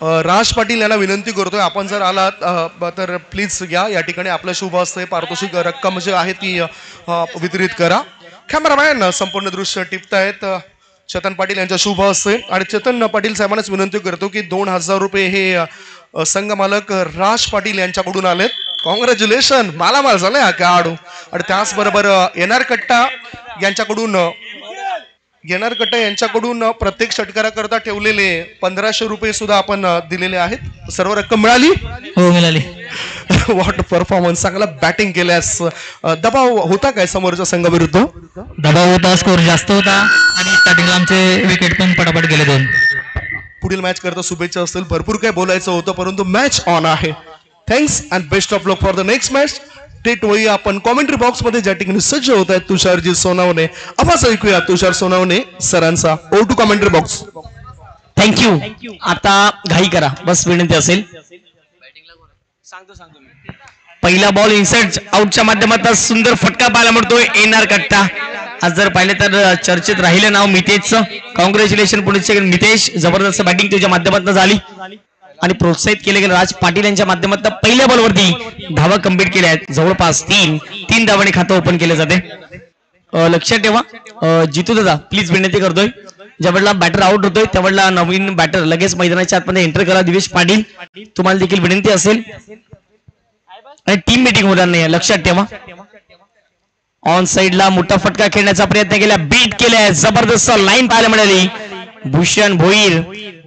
राज पाटील यांना विनंती करतोय, आपण जर आलात तर प्लीज या. या ठिकाणी आपलं शुभ असते पारितोषिक रक्कम जी आहे ती वितरित करा. कॅमेरामॅन संपूर्ण दृश्य टिपतायत चेतन पाटील यांच्या शुभ असते. आणि चेतन पाटील साहेबांनाच विनंती करतो की 2000 रुपये हे संघ मालक राज पाटील यांच्याकडून आलेत. कॉंग्रॅच्युलेशन, मालामाल झालाय हा खेळाडू. आणि त्याचबरोबर येणार कट्टा यांच्याकडून प्रत्येक षटकाराकरता ठेवलेले 1500 रुपये सुद्धा आपण दिलेले आहेत. सर्व रक्कम मिळाली? हो मिळाली. वॉट परफॉर्मन्स, चांगला बॅटिंग केल्यास. दबाव होता काय समोरच्या संघाविरुद्ध? दबाव होता, स्कोर जास्त होता आणि स्टार्टिंगला आमचे विकेट पण पटापट गेले 2. पुढील मॅच करता शुभेच्छा असतील. भरपूर काय बोलायचं होतं परंतु मॅच ऑन आहे. Thanks and best of luck for the next match. थेट वही आपण कॉमेंट्री बॉक्स मध्ये ज्या ठिकाणी सज्ज होत आहेत तुषारजी सोनावणे, आवाज ऐकूया तुषार सोनावणे सरांचा. ओ टू कॉमेंट्री बॉक्स. थँक्यू. आता घाई करा, बस विनंती असेल. पहिला बॉल इनसाइड आउटच्या माध्यमातून सुंदर फटका पाहायला मिळतोय येणार कट्टा. आज जर पाहिले तर चर्चेत राहिलं नाव मितेशचं. कॉंग्रॅच्युलेशन पुढे मितेश, जबरदस्त बॅटिंग तुझ्या माध्यमातून झाली आणि प्रोत्साहित केले गेले. राज पाटील यांच्या माध्यमातून पहिल्या बॉलवरती धावा कंप्लीट केल्या आहेत. जवळपास तीन धावांनी खातं ओपन केले जाते. लक्षात ठेवा जितू दादा, प्लीज विनंती करतोय, ज्यावेळेला बॅटर आउट होतोय त्यावेळेला नवीन बॅटर लगेच मैदानाच्या आतमध्ये एंटर करा. दिवेश पाटील, तुम्हाला देखील विनंती असेल. आणि टीम मीटिंग होणार नाही, लक्षात ठेवा. ऑन साइडला मोठा फटका खेळण्याचा प्रयत्न केला, बीट केलाय, जबरदस्त लाईन पाहायला मिळाली. भूषण भोईर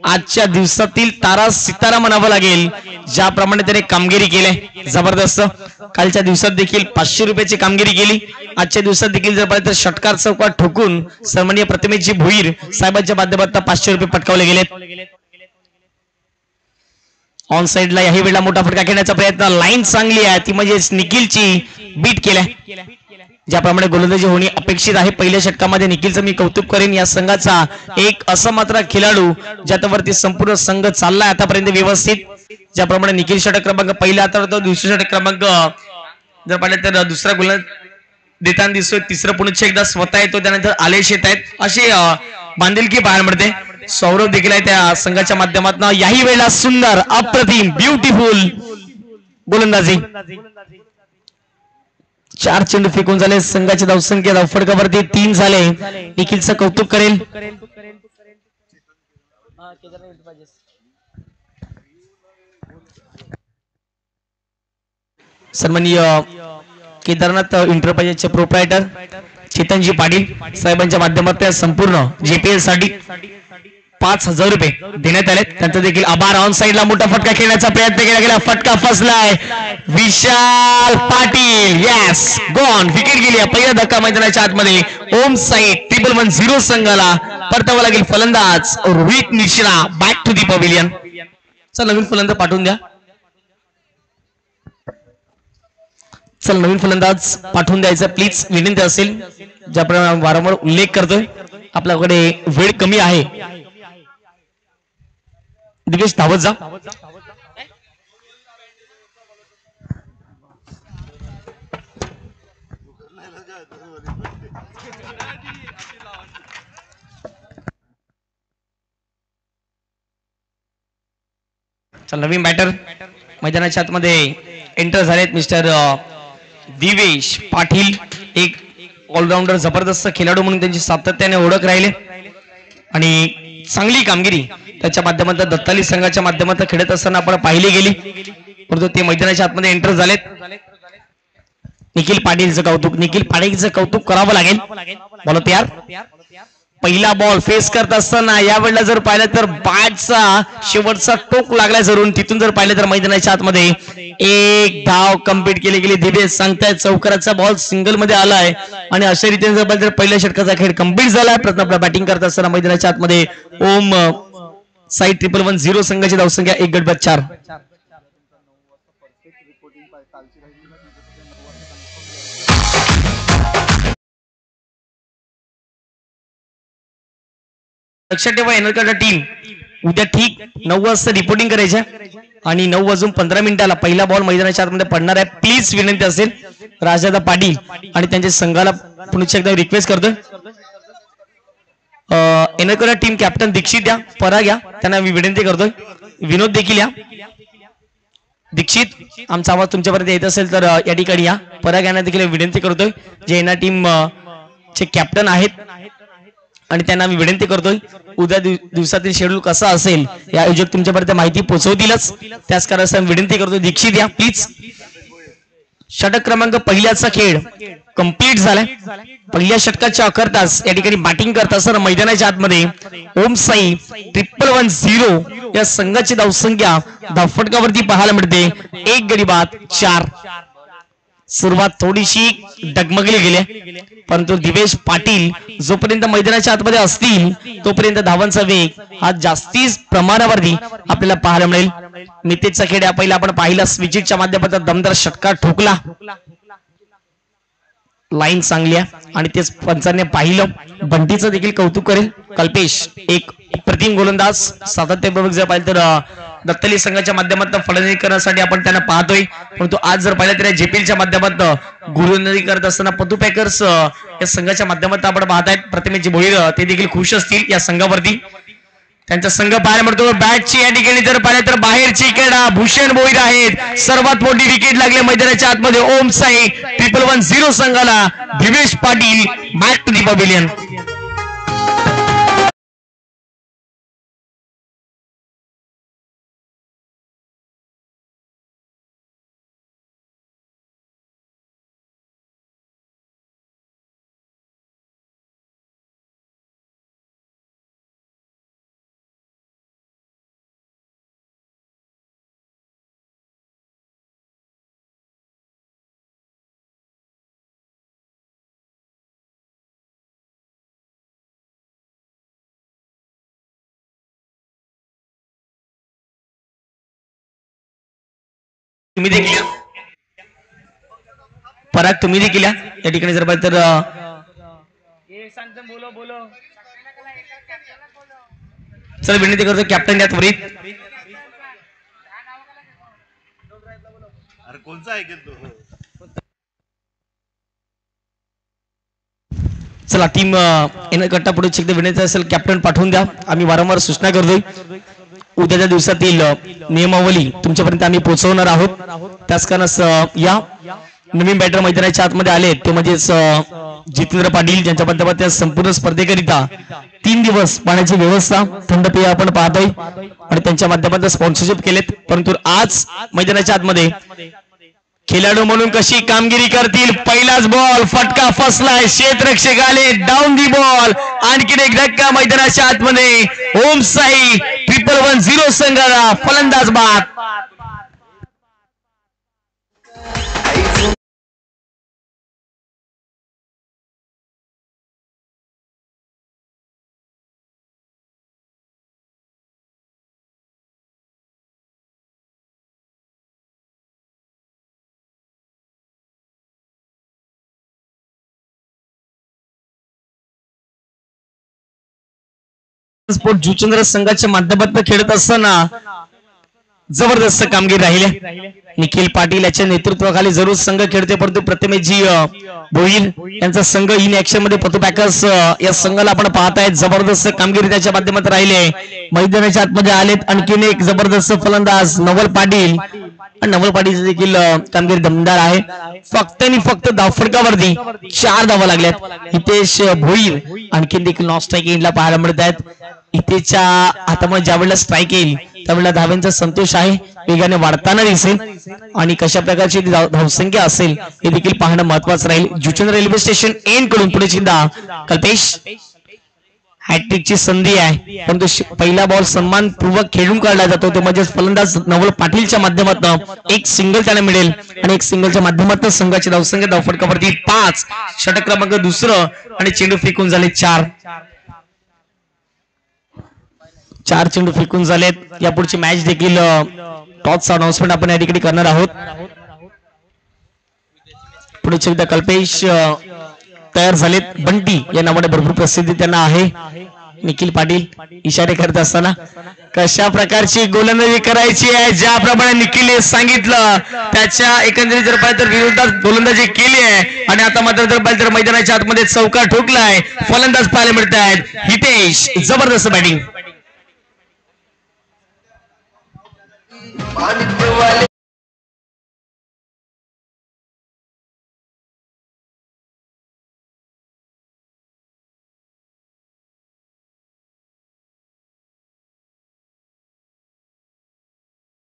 आजच्या दिवसातील तारा सितारा म्हणावं लागेल, ज्याप्रमाणे त्याने कामगिरी केली जबरदस्त. कालच्या दिवसात देखील 500 रुपयाची कामगिरी केली. आजच्या दिवसात देखील जर पाहिलं तर षटकार चौकार ठोकून सन्माननीय प्रतिमेशजी भोईर साहेबांच्या माध्यमातून 500 रुपये पटकावले गेलेत. ऑन साइडला याही वेळेला मोठा फटका खेळण्याचा प्रयत्न, लाईन चांगली आहे ती म्हणजे निखिलची, बीट केल्या. ज्याप्रमाणे गोलंदाजी होणे अपेक्षित आहे पहिल्या षटकामध्ये निखिलचं मी कौतुक करेन. या संघाचा एक असं मात्र खेळाडू ज्याच्यावरती संपूर्ण संघ चाललाय आतापर्यंत व्यवस्थित. ज्याप्रमाणे निखिल षटक क्रमांक पहिला, आता दुसरा षटक क्रमांक जर पाहिलं तर दुसरा गोलंदाज देताना दिसतोय. तिसरं पुन्हा एकदा स्वतः येतो, त्यानंतर आलेश येत आहेत. असे बांधिलकी पाहायला मिळते. सौरभ देखील आहे त्या संघाच्या माध्यमातून. याही वेळेला सुंदर अप्रतिम ब्युटिफुल गोलंदाजी. 4 चेंडू फेकून झाले. संघाची धावसंख्या धावफडकावरती 3 झाले. निखिलचं कौतुक करेल. सन्माननीय केदारनाथ इंटरप्राइजेसचे प्रोप्रायटर चेतनजी पाटील साहेबांच्या माध्यमातून संपूर्ण जेपीएल साठी 5000 रुपये देण्यात आले, त्यांचा देखील आभार. ऑन साइडला मोठा फटका खेळण्याचा प्रयत्न केला गेला, फटका फसलाय. Vishal Patil, yes, gone, wicket गेली. पहिला धक्का मैदानाच्या आतमध्ये. ओम साइड 110 संघाला परतावा लागेल. फलंदाज Rohit Mishra, back to the pavilion. चल नवीन फलंदाज पाठवून द्या. चल नवीन फलंदाज पाठवून द्यायचा प्लीज, विनंती असेल. ज्याप्रमाणे वारंवार उल्लेख करतोय आपल्याकडे वेळ कमी आहे. दिवेश धावत जा. चल नवीन बॅटर मैदानाच्या आतमध्ये एंटर झालेत मिस्टर दिवेश पाटील. एक ऑलराऊंडर, जबरदस्त खेळाडू म्हणून त्यांची सातत्याने ओळख राहिले आणि चांगली कामगिरी त्याच्या माध्यमातून दत्ताली संघाच्या माध्यमातून खेळत असताना आपण पाहिली गेली. परंतु ते मैदानाच्या आतमध्ये एंटर झालेत. निखिल पाटीलचं कौतुक, निखिल पाटीलचं कौतुक करावं लागेल. बोलो तयार. पहिला बॉल फेस करत असताना यावेळेला जर पाहिलं तर बॅटचा शेवटचा टोक लागला जरूर. तिथून जर पाहिलं तर मैदानाच्या आतमध्ये एक धाव कंप्लीट केली गेली. दिवेश सांगतायत चौकाराचा बॉल सिंगल मध्ये आलाय आणि अशा रीतीने जर पाहिलं तर पहिल्या षटकाचा खेळ कंप्लीट झालाय. प्रथम आपला बॅटिंग करत असताना मैदानाच्या आतमध्ये ओम साइड 110 संघाची धावसंख्या 1 गट बाद 4. लक्षात ठेवा एनर्काटा टीम उद्या ठीक 9 वाजता रिपोर्टिंग करायच्या आणि 9:15 पहिला बॉल मैदानाच्या आतमध्ये पडणार आहे. प्लीज विनंती असेल राजदादा पाटील आणि त्यांच्या संघाला पुन्हा एकदा रिक्वेस्ट करतोय एनकर टीम कॅप्टन दीक्षित या पराग या त्यांना मी विनंती करतोय. विनोद देखील या. दीक्षित आमचा आवाज तुमच्यापर्यंत येत असेल तर या ठिकाणी या. पराग यांना देखील विनंती करतोय जे एनआर टीम चे कॅप्टन आहेत आणि त्यांना मी विनंती करतोय उद्या दिवसातील शेड्यूल कसा असेल या आयोजक तुमच्यापर्यंत माहिती पोहोचवतीलच. त्याच कारण विनंती करतोय दीक्षित या प्लीज. षटक क्रमांक पहिल्याचा खेळ कंप्लीट झालाय. पहिल्या षटकाच्या अखरतास या ठिकाणी बॅटिंग करत असताना मैदानाच्या आतमध्ये ओम साई 111 या संघाची धावसंख्या धावफटकावरती पाहायला मिळते. 1 गडी बाद 4. सुरुवात थोडीशी डगमगली गेली परंतु दिवेश पाटील जोपर्यंत मैदानाच्या आतमध्ये असतील तोपर्यंत धावांचा वेग हा जास्ती प्रमाणावरती आपल्याला पाहायला मिळेल. मितेशचा खेळ या पहिला आपण पाहिला स्विचिटच्या माध्यमातून दमदार षटकार ठोकला. लाईन चांगली आहे आणि तेच पंचांनी पाहिलं. बंटीचं देखील कौतुक करेल. कल्पेश एक प्रतिम गोलंदाज सातत्यपूर्वक जर पाहिलं तर दत्तली संघाच्या माध्यमातून फलंदाजी करण्यासाठी आपण त्यांना पाहतोय. परंतु आज जर पाहिलं तर जेपीएलच्या माध्यमातून गोलंदाजी करत असताना पतू पॅकर्स या संघाच्या माध्यमातून आपण पाहतायत. प्रतिमेची भोईर ते देखील खुश असतील या संघावरती. त्यांचा संघ पाहायला मिळतो. बॅटची या ठिकाणी जर पाहिलं तर बाहेरची खेळा भूषण भोईर आहेत. सर्वात मोठी विकेट लागली मैदानाच्या आतमध्ये ओम साई 111 संघाला. Divesh Patil back to the pavilion. तुम्ही देखील पराग तुम्ही देखील या ठिकाणी जर पाहिजे तर चल विनंती करतो कॅप्टन या त्वरित. चला टीम गट्टा पुढे एकदा विनंती असेल कॅप्टन पाठवून द्या. आम्ही वारंवार सूचना करतोय उद्याच्या दिवसातील नियमावली तुमच्यापर्यंत आम्ही पोहोचवणार आहोत. त्याच कारणास या नवीन बॅटर मैदानाच्या आतमध्ये आले ते म्हणजेच जितेंद्र पाटील ज्यांच्या माध्यमातून संपूर्ण स्पर्धेकरिता 3 दिवस पाण्याची व्यवस्था थंड पेय आपण पाहतोय आणि त्यांच्या माध्यमातून स्पॉन्सरशिप केलेत. परंतु आज मैदानाच्या आतमध्ये खेळाडू म्हणून कशी कामगिरी करतील. पहिलाच बॉल फटका फसलाय. क्षेत्ररक्षक आले डाऊन दी बॉल. आणखीन एक धक्का मैदानाच्या आतमध्ये ओम साई 111 संघाला फलंदाज बाद. स्पोर्ट जुचंद्र संघाच्या माध्यमातून खेळत असताना जबरदस्त कामगिरी राहिली. निखिल पाटील याच्या नेतृत्वाखाली जरूर संघ खेळते परंतु प्रतिमेजी भोईर यांचा संघ इन ऍक्शन मध्ये पतू पॅकर्स या संघाला आपण पाहतायत. जबरदस्त कामगिरी त्याच्या माध्यमातून राहिले. मैदानाच्या आतमध्ये आलेत आणखीन एक जबरदस्त फलंदाज नवल पाटील. नवल पाटील देखील कामगिरी दमदार आहे. फक्त आणि फक्त धावफटकावरती 4 धावा लागल्यात. हितेश भोईर आणखीन देखील नॉन स्ट्राईक एंडला पाहायला मिळत आहेत. हितेशच्या हातामध्ये ज्या वेळेला स्ट्राईक येईल त्यावेळेला धाव्यांचा संतोष आहे वेगाने वाढताना दिसेल आणि कशा प्रकारची धावसंख्या असेल हे देखील पाहणं महत्वाचं राहील. जुचंद्र रेल्वे स्टेशन एंड कडून पुढे चिंता कल्पेश हॅट्रिकची संधी आहे परंतु पहिला बॉल सन्मानपूर्वक खेळून काढला जातो. तो म्हणजे फलंदाज नवल पाटीलच्या माध्यमातून एक सिंगल त्याला मिळेल आणि एक सिंगलच्या माध्यमातून संघाची धावसंख्या धावफटकावरती 5. षटक क्रमांक दुसरं आणि चेंडू फेकून झाले 4. 4 चेंडू फेकून झालेत. या पुढची मॅच देखील टॉसचा अनाउन्समेंट आपण या ठिकाणी करणार आहोत. पुढे एकदा कल्पेश तयार झालेत. बंटी या नावाने भरपूर प्रसिद्धी त्यांना आहे. निखिल पाटील इशारे करत असताना कशा प्रकारची गोलंदाजी करायची आहे ज्याप्रमाणे निखिलने सांगितलं त्याच्या एकंदरीत जर पाहिजे तर विरोधात गोलंदाजी केली आहे आणि आता मात्र जर पाहिजे तर मैदानाच्या आतमध्ये चौका ठोकलाय फलंदाज पाहायला मिळत आहेत हितेश जबरदस्त बॅटिंग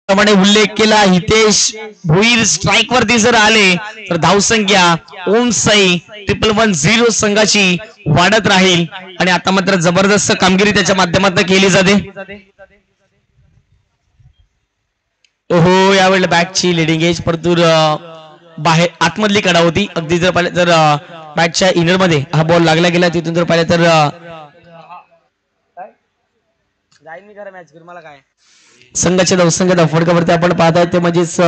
प्रमाणे उल्लेख केला हितेश भोईर स्ट्राईक वरती जर आले तर धावसंख्या ओम साई 1110 संघाची वाढत राहील आणि आता मात्र जबरदस्त कामगिरी त्याच्या माध्यमातून केली जाते ओहो यावेळेला बॅटची लिडिंग एज परतूर बाहेर आतमधली कडा होती अगदी जर पाहिलं तर बॅटच्या इनर मध्ये हा बॉल लागला गेला तिथून जर पाहिलं तर संघाच्या धावसंख्या फडकावरती आपण पाहत आहोत ते म्हणजेच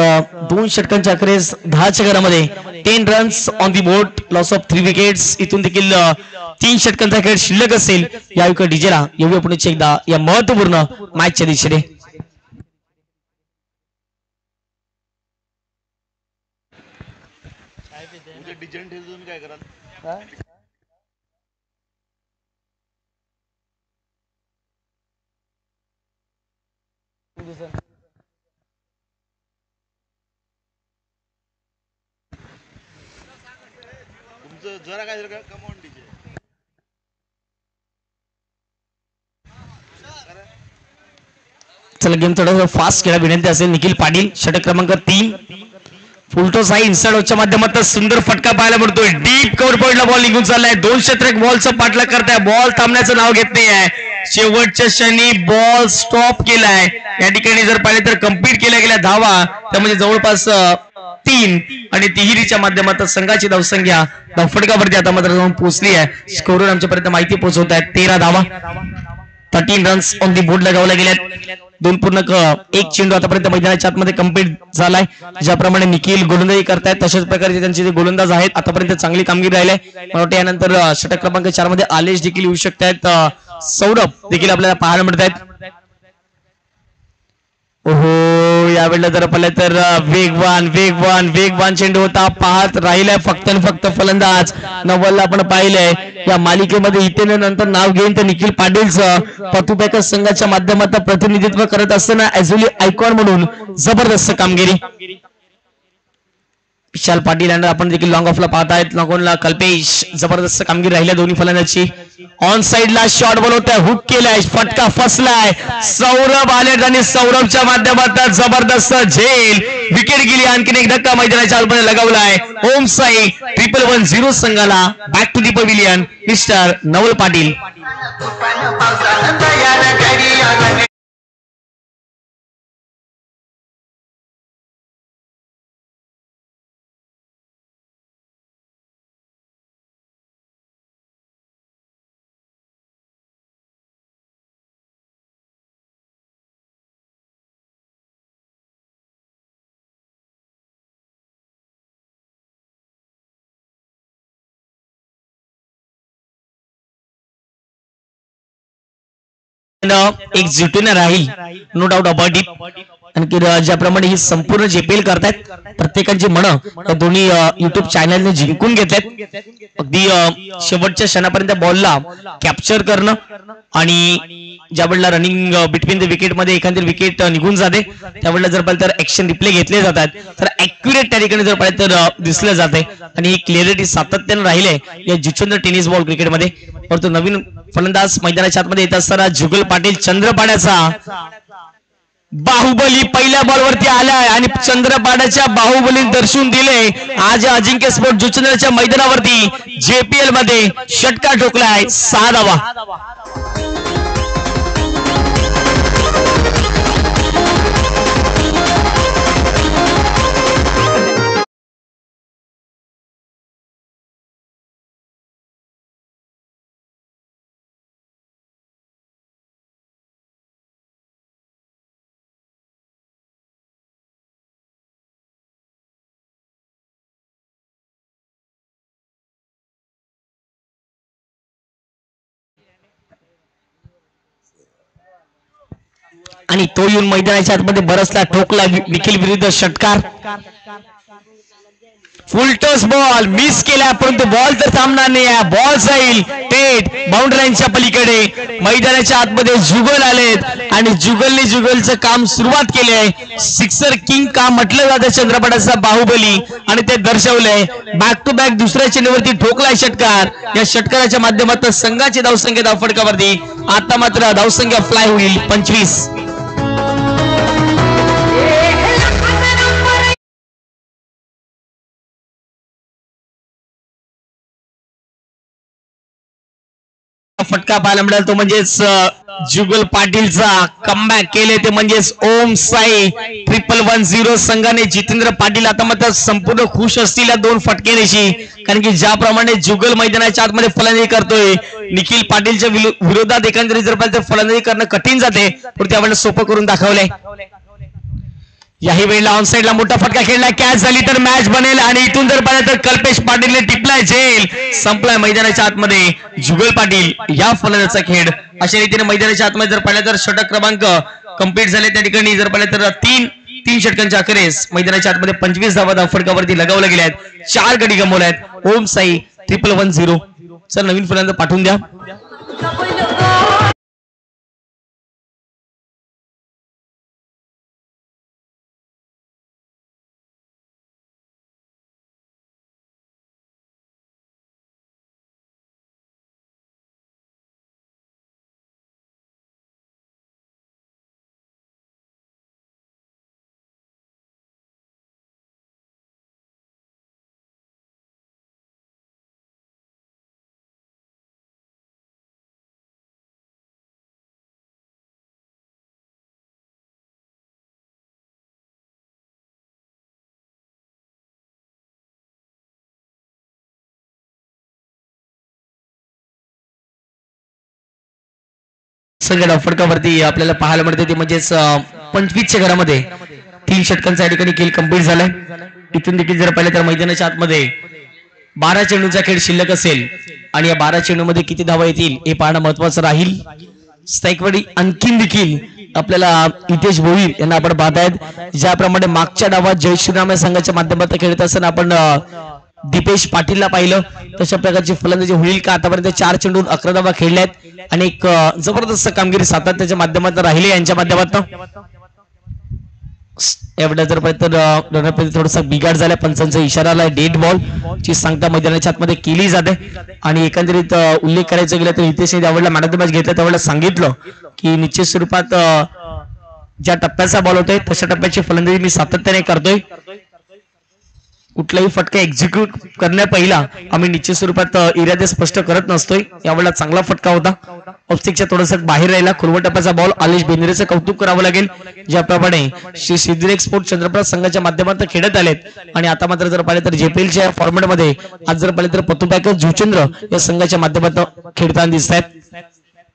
2 षटकांच्या अखेरीस 10च्या घरामध्ये 10 runs on the board loss of 3 wickets इथून देखील 3 षटकांचा खेळ शिल्लक असेल या विकेट डीजेला येऊया पुणे एकदा या महत्वपूर्ण मॅचच्या दिशेने काय कराल तुमचं जरा काय झालं का कमावून डीजे चला गेम थोडा फास्ट खेळा विनंती असेल निखिल पाटील षटक क्रमांक 3 फुलटो साई इन्साइडच्या माध्यमातून सुंदर फटका पाहायला मिळतोय डीप कव्हर पॉइंटला बॉल निघून चाललाय 2 क्षेत्रक बॉलचा पाठलाग करताय बॉल थांबण्याचं नाव घेत नाही आहे शेवटच्या क्षणी बॉल स्टॉप केलाय या ठिकाणी जर पाहिले तर कम्प्लीट केल्या गेल्या धावा त्यामध्ये जवळपास 3 आणि तिहिरीच्या माध्यमातून संघाची धावसंख्या धावफटकावरती आता मात्र जाऊन पोहोचली आहे स्कोरवर आमच्यापर्यंत माहिती पोहोचवत आहेत 13 धावा 13 रन्स ऑन दी बोर्ड लगावल्या गेल्यात 2.1 चेंडू आतापर्यंत मैदानाच्या आतमध्ये कंप्लीट झालाय ज्याप्रमाणे निखिल गोलंदाजी करतायत तशाच प्रकारचे त्यांचे जे गोलंदाज आहेत आतापर्यंत चांगली कामगिरी राहिली मला वाटतं यानंतर षटक क्रमांक 4 मध्ये आलेश देखील येऊ शकतात सौरभ देखील आपल्याला पाहायला मिळत आहेत ओहो यावेळेला जर पाहिलं तर वेगवान चेंडू होता पाहत राहिलाय फक्त आणि फक्त फलंदाज नवलला आपण पाहिलंय या मालिकेमध्ये इथे नंतर नाव घेऊन तर निखिल पाटीलचं पतुबॅकर्स संघाच्या माध्यमातून प्रतिनिधित्व करत असताना ऍझुली आयकॉन म्हणून जबरदस्त कामगिरी विशाल पाटील यांना आपण देखील लॉंग ऑफला पाहतायत लॉंगॉनला कल्पेश जबरदस्त कामगिरी राहिल्या दोन्ही फलंदाजी ऑन साइडला शॉट बनवतोय हुक केलाय फटका फसलाय सौरभ आले आणि सौरभच्या माध्यमातून जबरदस्त झेल विकेट गेली आणखीन एक धक्का मैदानाच्या आतमध्ये लगावलाय ओम साई 1110 संघाला back to the pavilion mister Naval Patil एक जुटीने राहील नो डाऊट अबाउट इट आणखी ज्याप्रमाणे ही संपूर्ण जेपीएल करतायत प्रत्येकाची मनं या दोन्ही युट्यूब चॅनलने जिंकून घेतल्यात अगदी शेवटच्या क्षणापर्यंत बॉलला कॅप्चर करणं आणि ज्या वेळेला रनिंग बिटवीन द विकेट मध्ये एखादी विकेट निघून जाते त्यावेळेला जर पाहिलं तर ऍक्शन रिप्ले घेतले जातात तर ऍक्युरेट त्या ठिकाणी जर पाहिलं तर दिसलं जाते आणि ही क्लिअरिटी सातत्याने राहिले या जिचंद्र टेनिस बॉल क्रिकेटमध्ये परंतु नवीन फलंदाज मैदानाच्या आतमध्ये येत असताना जुगल पाटील चंद्रपाड्याचा बाहुबली पहिल्या बॉलवरती आलाय आणि चंद्रपाड्याच्या बाहुबली दर्शवून दिले आज अजिंक्य स्पोर्ट जुचंद्रच्या मैदानावरती जेपीएल मध्ये षटका ठोकलाय 6 धावा आणि तो येऊन मैदानाच्या आतमध्ये बरसला, ठोकला निखिल विरुद्ध षटकार. फुल टॉस बॉल मिस केला, परंतु बॉल तर थांबणार नाही. बॉल जाईल थेट बाउंड्री लाईनच्या पलीकडे. मैदानाच्या आतमध्ये जुगल आलेत आणि जुगलचं काम सुरुवात केले आहे. सिक्सर किंग का म्हटलं जातं चंद्रपटाचा बाहुबली, आणि ते दर्शवलंय. बॅक टू बॅक दुसऱ्या चेंडूवरती ठोकलाय षटकार. या षटकाराच्या माध्यमातून संघाची धावसंख्या धावफटकावरती. आता मात्र धावसंख्या फ्लाय होईल 25. फटका पाहायला मिळाला तो म्हणजेच जुगल पाटीलचा. कमबॅक केले ते म्हणजेच ओम साई 1110 संघाने. जितेंद्र पाटील आता मात्र संपूर्ण खुश असतील या 2 फटकेनेशी, कारण की ज्याप्रमाणे जुगल मैदानाच्या आतमध्ये फलंदाजी करतोय, निखिल पाटीलच्या विरोधात एकंदरीत जर फलंदाजी करणं कठीण जाते, पण त्यावेळेला सोपं करून दाखवलंय. याही वेळेला ऑन साइडला मोठा फटका खेळला, कॅच झाली तर मॅच बनेल. आणि इथून जर पाहिलं तर कल्पेश पाटीलने टिपलाय झेल. संपलाय मैदानाच्या आतमध्ये जुगल पाटील या फलंदाचा खेळ. अशा रीतीने मैदानाच्या आतमध्ये जर पाहिलं तर षटक क्रमांक कंप्लीट झाले. त्या ठिकाणी जर पाहिलं तर तीन षटकांच्या अखेरीस मैदानाच्या आतमध्ये 25 धावा फटकावरती लगावल्या गेल्या आहेत. 4 गडी गमावल्या आहेत. ओम साई 1110. चल नवीन फलंदाज पाठवून द्या. सगळ्या फटकावरती आपल्याला पाहायला मिळते ते म्हणजेच 25च्या घरामध्ये 3 षटकांचा या ठिकाणी खेळ कंप्लीट झालाय. इथून देखील जर पाहिलं तर मैदानाच्या आतमध्ये 12 चेंडूचा खेळ शिल्लक असेल आणि या 12 चेंडूमध्ये किती धावा येतील हे पाहणं महत्वाचं राहील. स्ट्राईकवरती आणखीन देखील आपल्याला हितेश भोईर यांना आपण पाहतायत. ज्याप्रमाणे मागच्या डावात जय श्रीराम या संघाच्या माध्यमातून खेळत असताना आपण दीपेश पाटीलला पाहिलं, तशा प्रकारची फलंदाजी होईल का. आतापर्यंत 4 चेंडून 11 धावा खेळल्यात आणि एक जबरदस्त कामगिरी सातत्याच्या माध्यमातून राहिली यांच्या माध्यमातून. एवढ्या जर पाहिजे थोडासा बिघाड झाला, पंचांचा इशारा आला. डेड बॉल ची सांगता मैदानाच्या आतमध्ये केली जाते. आणि एकंदरीत उल्लेख करायचा गेला तर हितेशने त्यावेळेला मॅन ऑफ द मॅच घेतला त्यावेळेला सांगितलं की निश्चित स्वरूपात ज्या टप्प्याचा बॉल होतोय तशा टप्प्याची फलंदाजी मी सातत्याने करतोय. कुठलाही फटका एक्झिक्यूट करण्या पहिला आम्ही निश्चित स्वरूपात इरादे स्पष्ट करत नसतोय. यावेळेला चांगला फटका होता, ऑफस्टिकच्या थोडंसं बाहेर राहिला. खुलवट टप्प्याचा बॉल. आलेश बेंद्रेचं कौतुक करावं लागेल, ज्याप्रमाणे श्री सिद्धी एक्सपोर्ट चंद्रप्रसाद संघाच्या माध्यमातून खेळत आलेत. आणि आता मात्र जर पाहिलं तर जेपीएलच्या फॉर्मॅटमध्ये आज जर पाहिलं तर पतुपॅकर जुचंद्र या संघाच्या माध्यमातून खेळताना दिसत आहेत.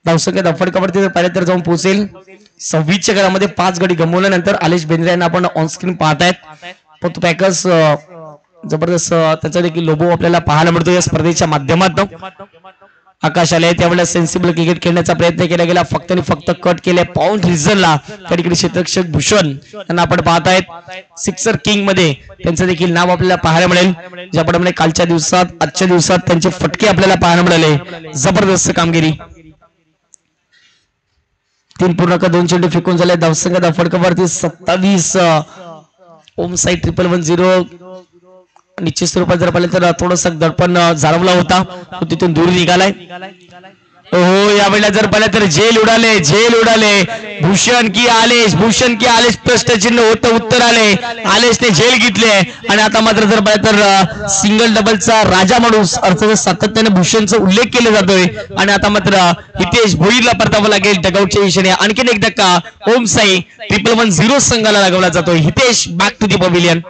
धावसंख्या फटकावरती जर पाहिलं तर जाऊन पोहोचेल 26च्या घरामध्ये. 5 गडी गमावल्यानंतर आलेश बेंद्रे यांना आपण ऑनस्क्रीन पाहतायत. पतुपॅकर्स जबरदस्त त्याचा देखील लोबो आपल्याला पाहायला मिळतो या स्पर्धेच्या माध्यमातून. आकाश आले त्यावेळेला सेन्सिबल क्रिकेट खेळण्याचा प्रयत्न केला गेला, फक्त आणि फक्त कट केले पाऊंड रिझनला. त्या ठिकाणी क्षेत्ररक्षक भूषण यांना आपण पाहतायत. सिक्सर किंग मध्ये त्यांचं देखील नाव आपल्याला पाहायला मिळेल, ज्याप्रमाणे कालच्या दिवसात आजच्या दिवसात त्यांचे फटके आपल्याला पाहायला मिळाले. जबरदस्त कामगिरी. 3.2 चेंडू फेकून झाले. धावसंख्या फटकावरती 27. ओम साई 1110 निश्चित स्वरूपात जर पाहिलं तर थोडस दडपण जाणवला होता, तो तिथून दूर निघालाय. हो यावेळेला जर पाहिलं तर झेल उडाले. भूषण की आलेश प्रश्नचिन्ह होतं, उत्तर आले. आलेशने झेल घेतले आणि आता मात्र जर पाहिलं तर सिंगल डबलचा राजा माणूस अर्थात सातत्याने भूषणचा उल्लेख केला जातोय. आणि आता मात्र हितेश भोईरला परतावं लागेल डगआउटच्या दिशेने. आणखीन एक धक्का ओम साई 1110 संघाला लागवला जातोय. Hitesh back to the pavilion.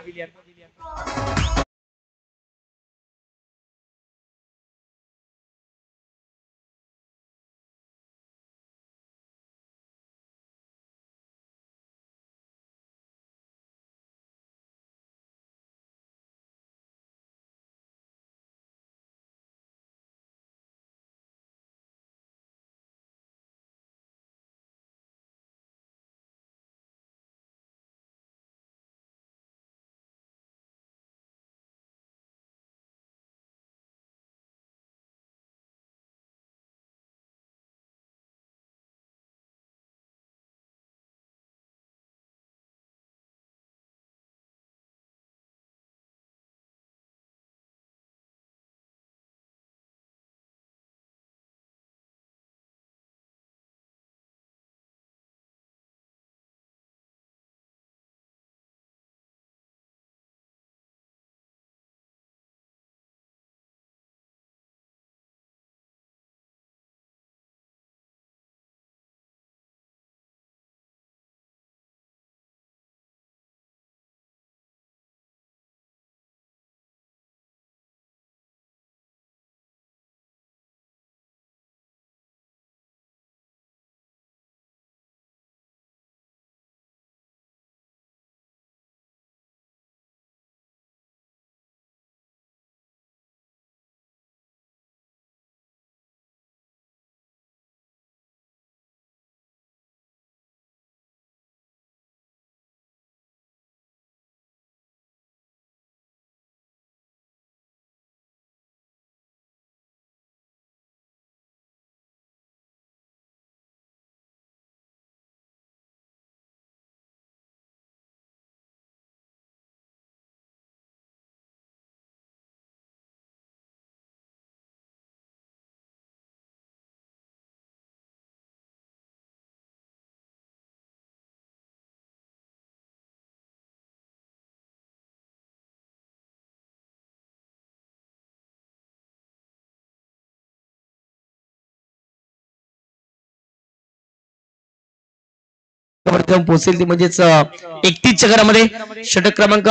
पोहोचेल ती म्हणजेच 31 चक्रामध्ये षटक क्रमांक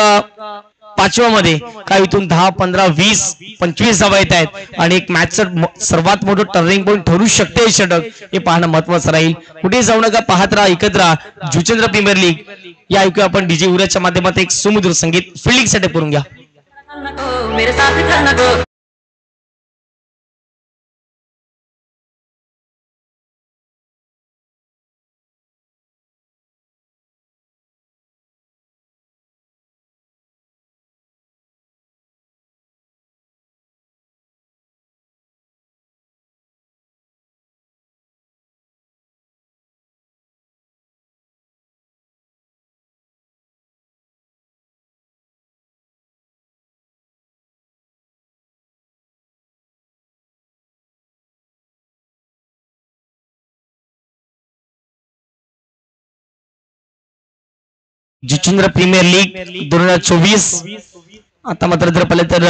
5व्या मध्ये काय इथून 10, 15, 20, 25 धावा येत आहेत आणि एक मॅचचं सर्वात मोठं टर्निंग पॉईंट ठरू शकते हे षटक, हे पाहणं महत्वाचं राहील. कुठे जाऊ नका, पाहत राहा, ऐकत राहा जुचंद्र प्रीमियर लीग. या ऐकूया आपण डीजे उराच्या माध्यमातून एक सुमधुर संगीत फिल्डिंग सेटअप करून घ्या. मेरे साथ चलना गो. Juchandra premier league 2024. आता मात्र जर पाहिलं तर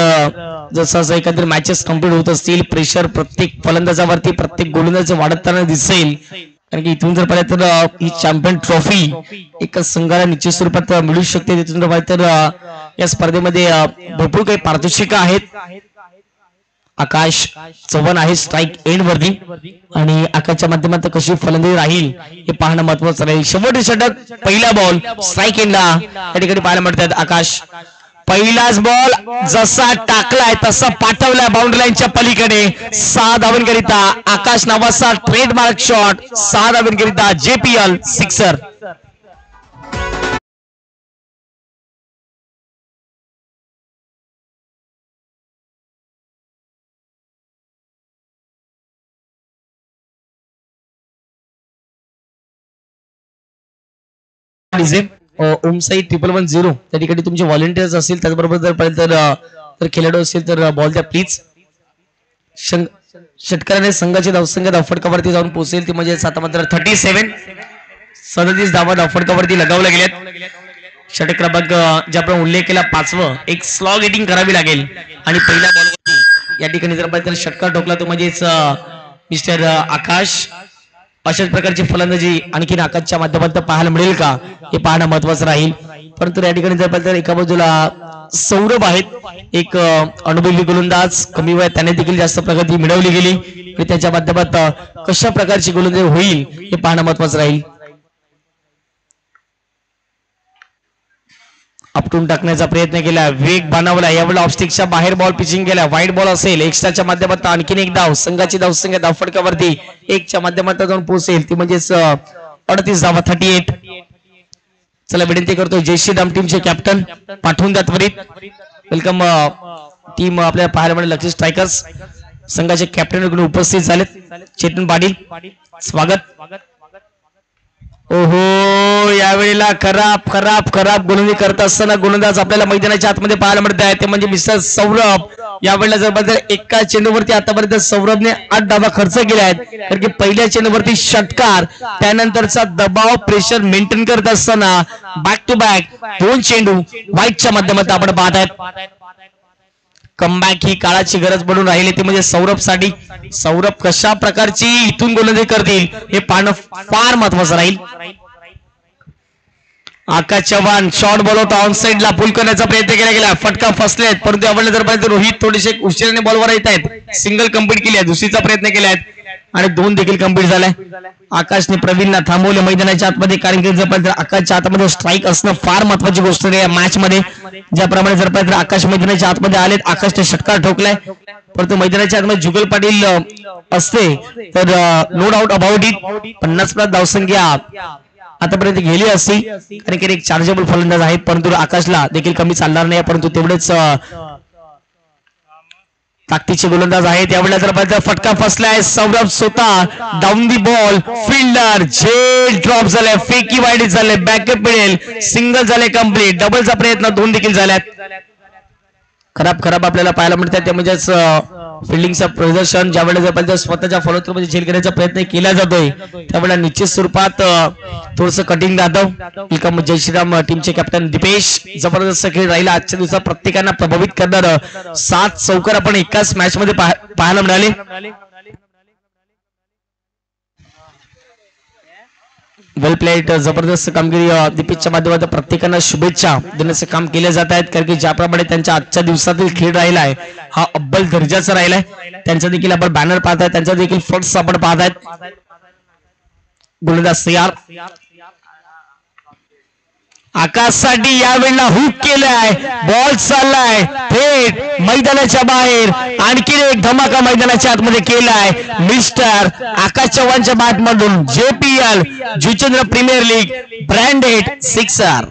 जसं एकंदर मॅचेस कम्प्लीट होत असतील, प्रेशर प्रत्येक फलंदाजावरती, प्रत्येक गोलंदाज वाढताना दिसेल. कारण की इथून जर पाहिलं तर ही चॅम्पियन ट्रॉफी एका संघाला निश्चित स्वरूपात मिळू शकते. तिथून जर पाहिलं तर या स्पर्धेमध्ये भरपूर काही पारितोषिकं आहेत. आकाश चव्हाण आहे स्ट्राईक एंड वरती आणि आकाशच्या माध्यमातून कशी फलंदाजी राहील हे पाहणं महत्वाचं राहील. शेवटचे षटक, पहिला बॉल स्ट्राईक एंडला या ठिकाणी पाहायला मिळतात. आकाश पहिलाच बॉल जसा टाकलाय तसा पाठवलाय बाउंड्री लाईनच्या पलीकडे. 6 धावांकरिता आकाश नावाचा trademark shot, 6 धावांकरिता JPL sixer. Om Sai 1110 त्या ठिकाणी तुमचे व्हॉलेंटियर्स असतील, त्याचबरोबर जर पाहिजे तर खेळाडू असतील तर बॉल द्या प्लीज. षटकाराने संघाची धावसंख्या धावफटकावरती जाऊन पोहोचेल ती म्हणजे 37 धावा धावफटकावरती लगावल्या गेल्यात. षटक क्रमांक जे आपण उल्लेख केला 5वं, एक स्लॉग हिटिंग करावी लागेल आणि पहिल्या बॉलवरती या ठिकाणी जर पाहिजे तर षटकार ठोकला तो म्हणजेच मिस्टर आकाश. अशाच प्रकारची फलंदाजी आणखीन आकाशच्या माध्यमातून पाहायला मिळेल का हे पाहणं महत्वाचं राहील. परंतु या ठिकाणी जर पाहिलं तर एका बाजूला सौरभ आहेत, एक अनुभवी गोलंदाज, कमी वयात त्याने देखील जास्त प्रगती मिळवली गेली आणि त्याच्या माध्यमातून कशा प्रकारची गोलंदाजी होईल हे पाहणं महत्वाचं राहील. आपटून टाकण्याचा प्रयत्न केला, वेग बनवला, यावेळेला ऑफस्टिकच्या बाहेर बॉल पिचिंग केला, वाईट बॉल असेल. एक्स्ट्राच्या माध्यमातून आणखीन एक धाव, संघाची धावसंख्या धावफटकावरती 1च्या माध्यमातून जाऊन पोहोचेल ती म्हणजेच 38 धावा 38. चला विनंती करतो जयश्रीराम टीमचे कॅप्टन पाठवून द्या त्वरित. वेलकम टीम आपल्याला पाहायला मिळेल. लक्ष्य स्ट्रायकर्स संघाचे कॅप्टन उपस्थित झालेत. चेतन पाटील स्वागत. ओहो, यावेळेला खराब गोलंदाजी करत असताना गोलंदाज आपल्याला मैदानाच्या आतमध्ये पाहायला मिळत आहे ते म्हणजे मिस्टर सौरभ. यावेळेला जर एका चेंडूवरती आतापर्यंत सौरभने 8 धावा खर्च केल्या आहेत. कारण की पहिल्या चेंडूवरती षटकार, त्यानंतरचा दबाव प्रेशर मेंटेन करत असताना बॅक टू बॅक 2 चेंडू वाईटच्या माध्यमातून आपण पाहत आहेत. कमबॅक ही काळाची गरज बनून राहिली ती म्हणजे सौरभसाठी. सौरभ कशा प्रकारची इथून गोलंदाजी करतील हे पाहणं फार महत्वाचं राहील. आकाश चव्हाण शॉर्ट बॉल होता, ऑन साइडला पुल करण्याचा प्रयत्न केला गेला, फटका फसलेत. परंतु आपण जर पाहिजे रोहित थोडेसे उशिराने बॉलवर येत आहेत. सिंगल कंप्लीट केली आहे, दुसरीचा प्रयत्न केलाय आणि 2 देखील कंप्लीट झालाय. आकाशने प्रवीणला थांबवले मैदानाच्या आतमध्ये, कारण की जर पाहिजे आकाशच्या आतमध्ये स्ट्राईक असणं फार महत्वाची गोष्ट आहे या मॅच मध्ये. ज्याप्रमाणे जर पाहिजे आकाश मैदानाच्या आतमध्ये आलेत, आकाशने षटकार ठोकलाय. परंतु मैदानाच्या आतमध्ये जुगल पाटील असते तर नो डाऊट अबाउट इट 50+ धावसंख्या आतापर्यंत गेली असती, कारण की एक चार्जेबल फलंदाज आहेत. परंतु आकाशला देखील कमी चालणार नाही. परंतु तेवढेच ताकदीचे गोलंदाज आहेत. यावेळेला जर पाहिजे फटका फसलाय, सौरभ स्वतः डाऊन दी बॉल, फिल्डर झेल ड्रॉप झालाय, फेकी वाईड झाले, बॅकअप मिळेल, सिंगल झाले कंप्लीट. डबलचा प्रयत्न 2 देखील झाल्यात. खराब आपल्याला पाहायला मिळतात ते म्हणजेच फिल्डिंगचं प्रदर्शन. ज्या वेळेला जर पाहिजे स्वतःच्या फॉलोथ्रूमध्ये झेल करण्याचा प्रयत्न केला जातोय त्यावेळेला निश्चित स्वरूपात थोडस कटिंग जाधव, वेलकम जयश्रीराम टीमचे कॅप्टन दीपेश. जबरदस्त खेळ राहिला आजच्या दिवसात, प्रत्येकांना प्रभावित करणार 7 चौकार आपण एकाच मॅच मध्ये पाहायला मिळाले. वेल प्लेड, जबरदस्त कामगिरी दीपिकच्या माध्यमातून प्रत्येकांना शुभेच्छा देण्याचं काम केले जात आहेत. कारण की ज्याप्रमाणे त्यांच्या आजच्या दिवसातील खेळ राहिला आहे हा अव्वल दर्जाचा राहिलाय. त्यांचा देखील आपण बॅनर पाहताय, त्यांचा देखील फर्स्ट आपण पाहतायत. गोलंदाज तयार, आकाशसाठी यावेळेला हुक केलाय, बॉल चाललाय थेट मैदानाच्या बाहेर. आणखी एक धमाका मैदानाच्या आतमध्ये केलाय मिस्टर आकाश चव्हाणच्या बॅट मधून. JPL Juchandra premier league branded sixer.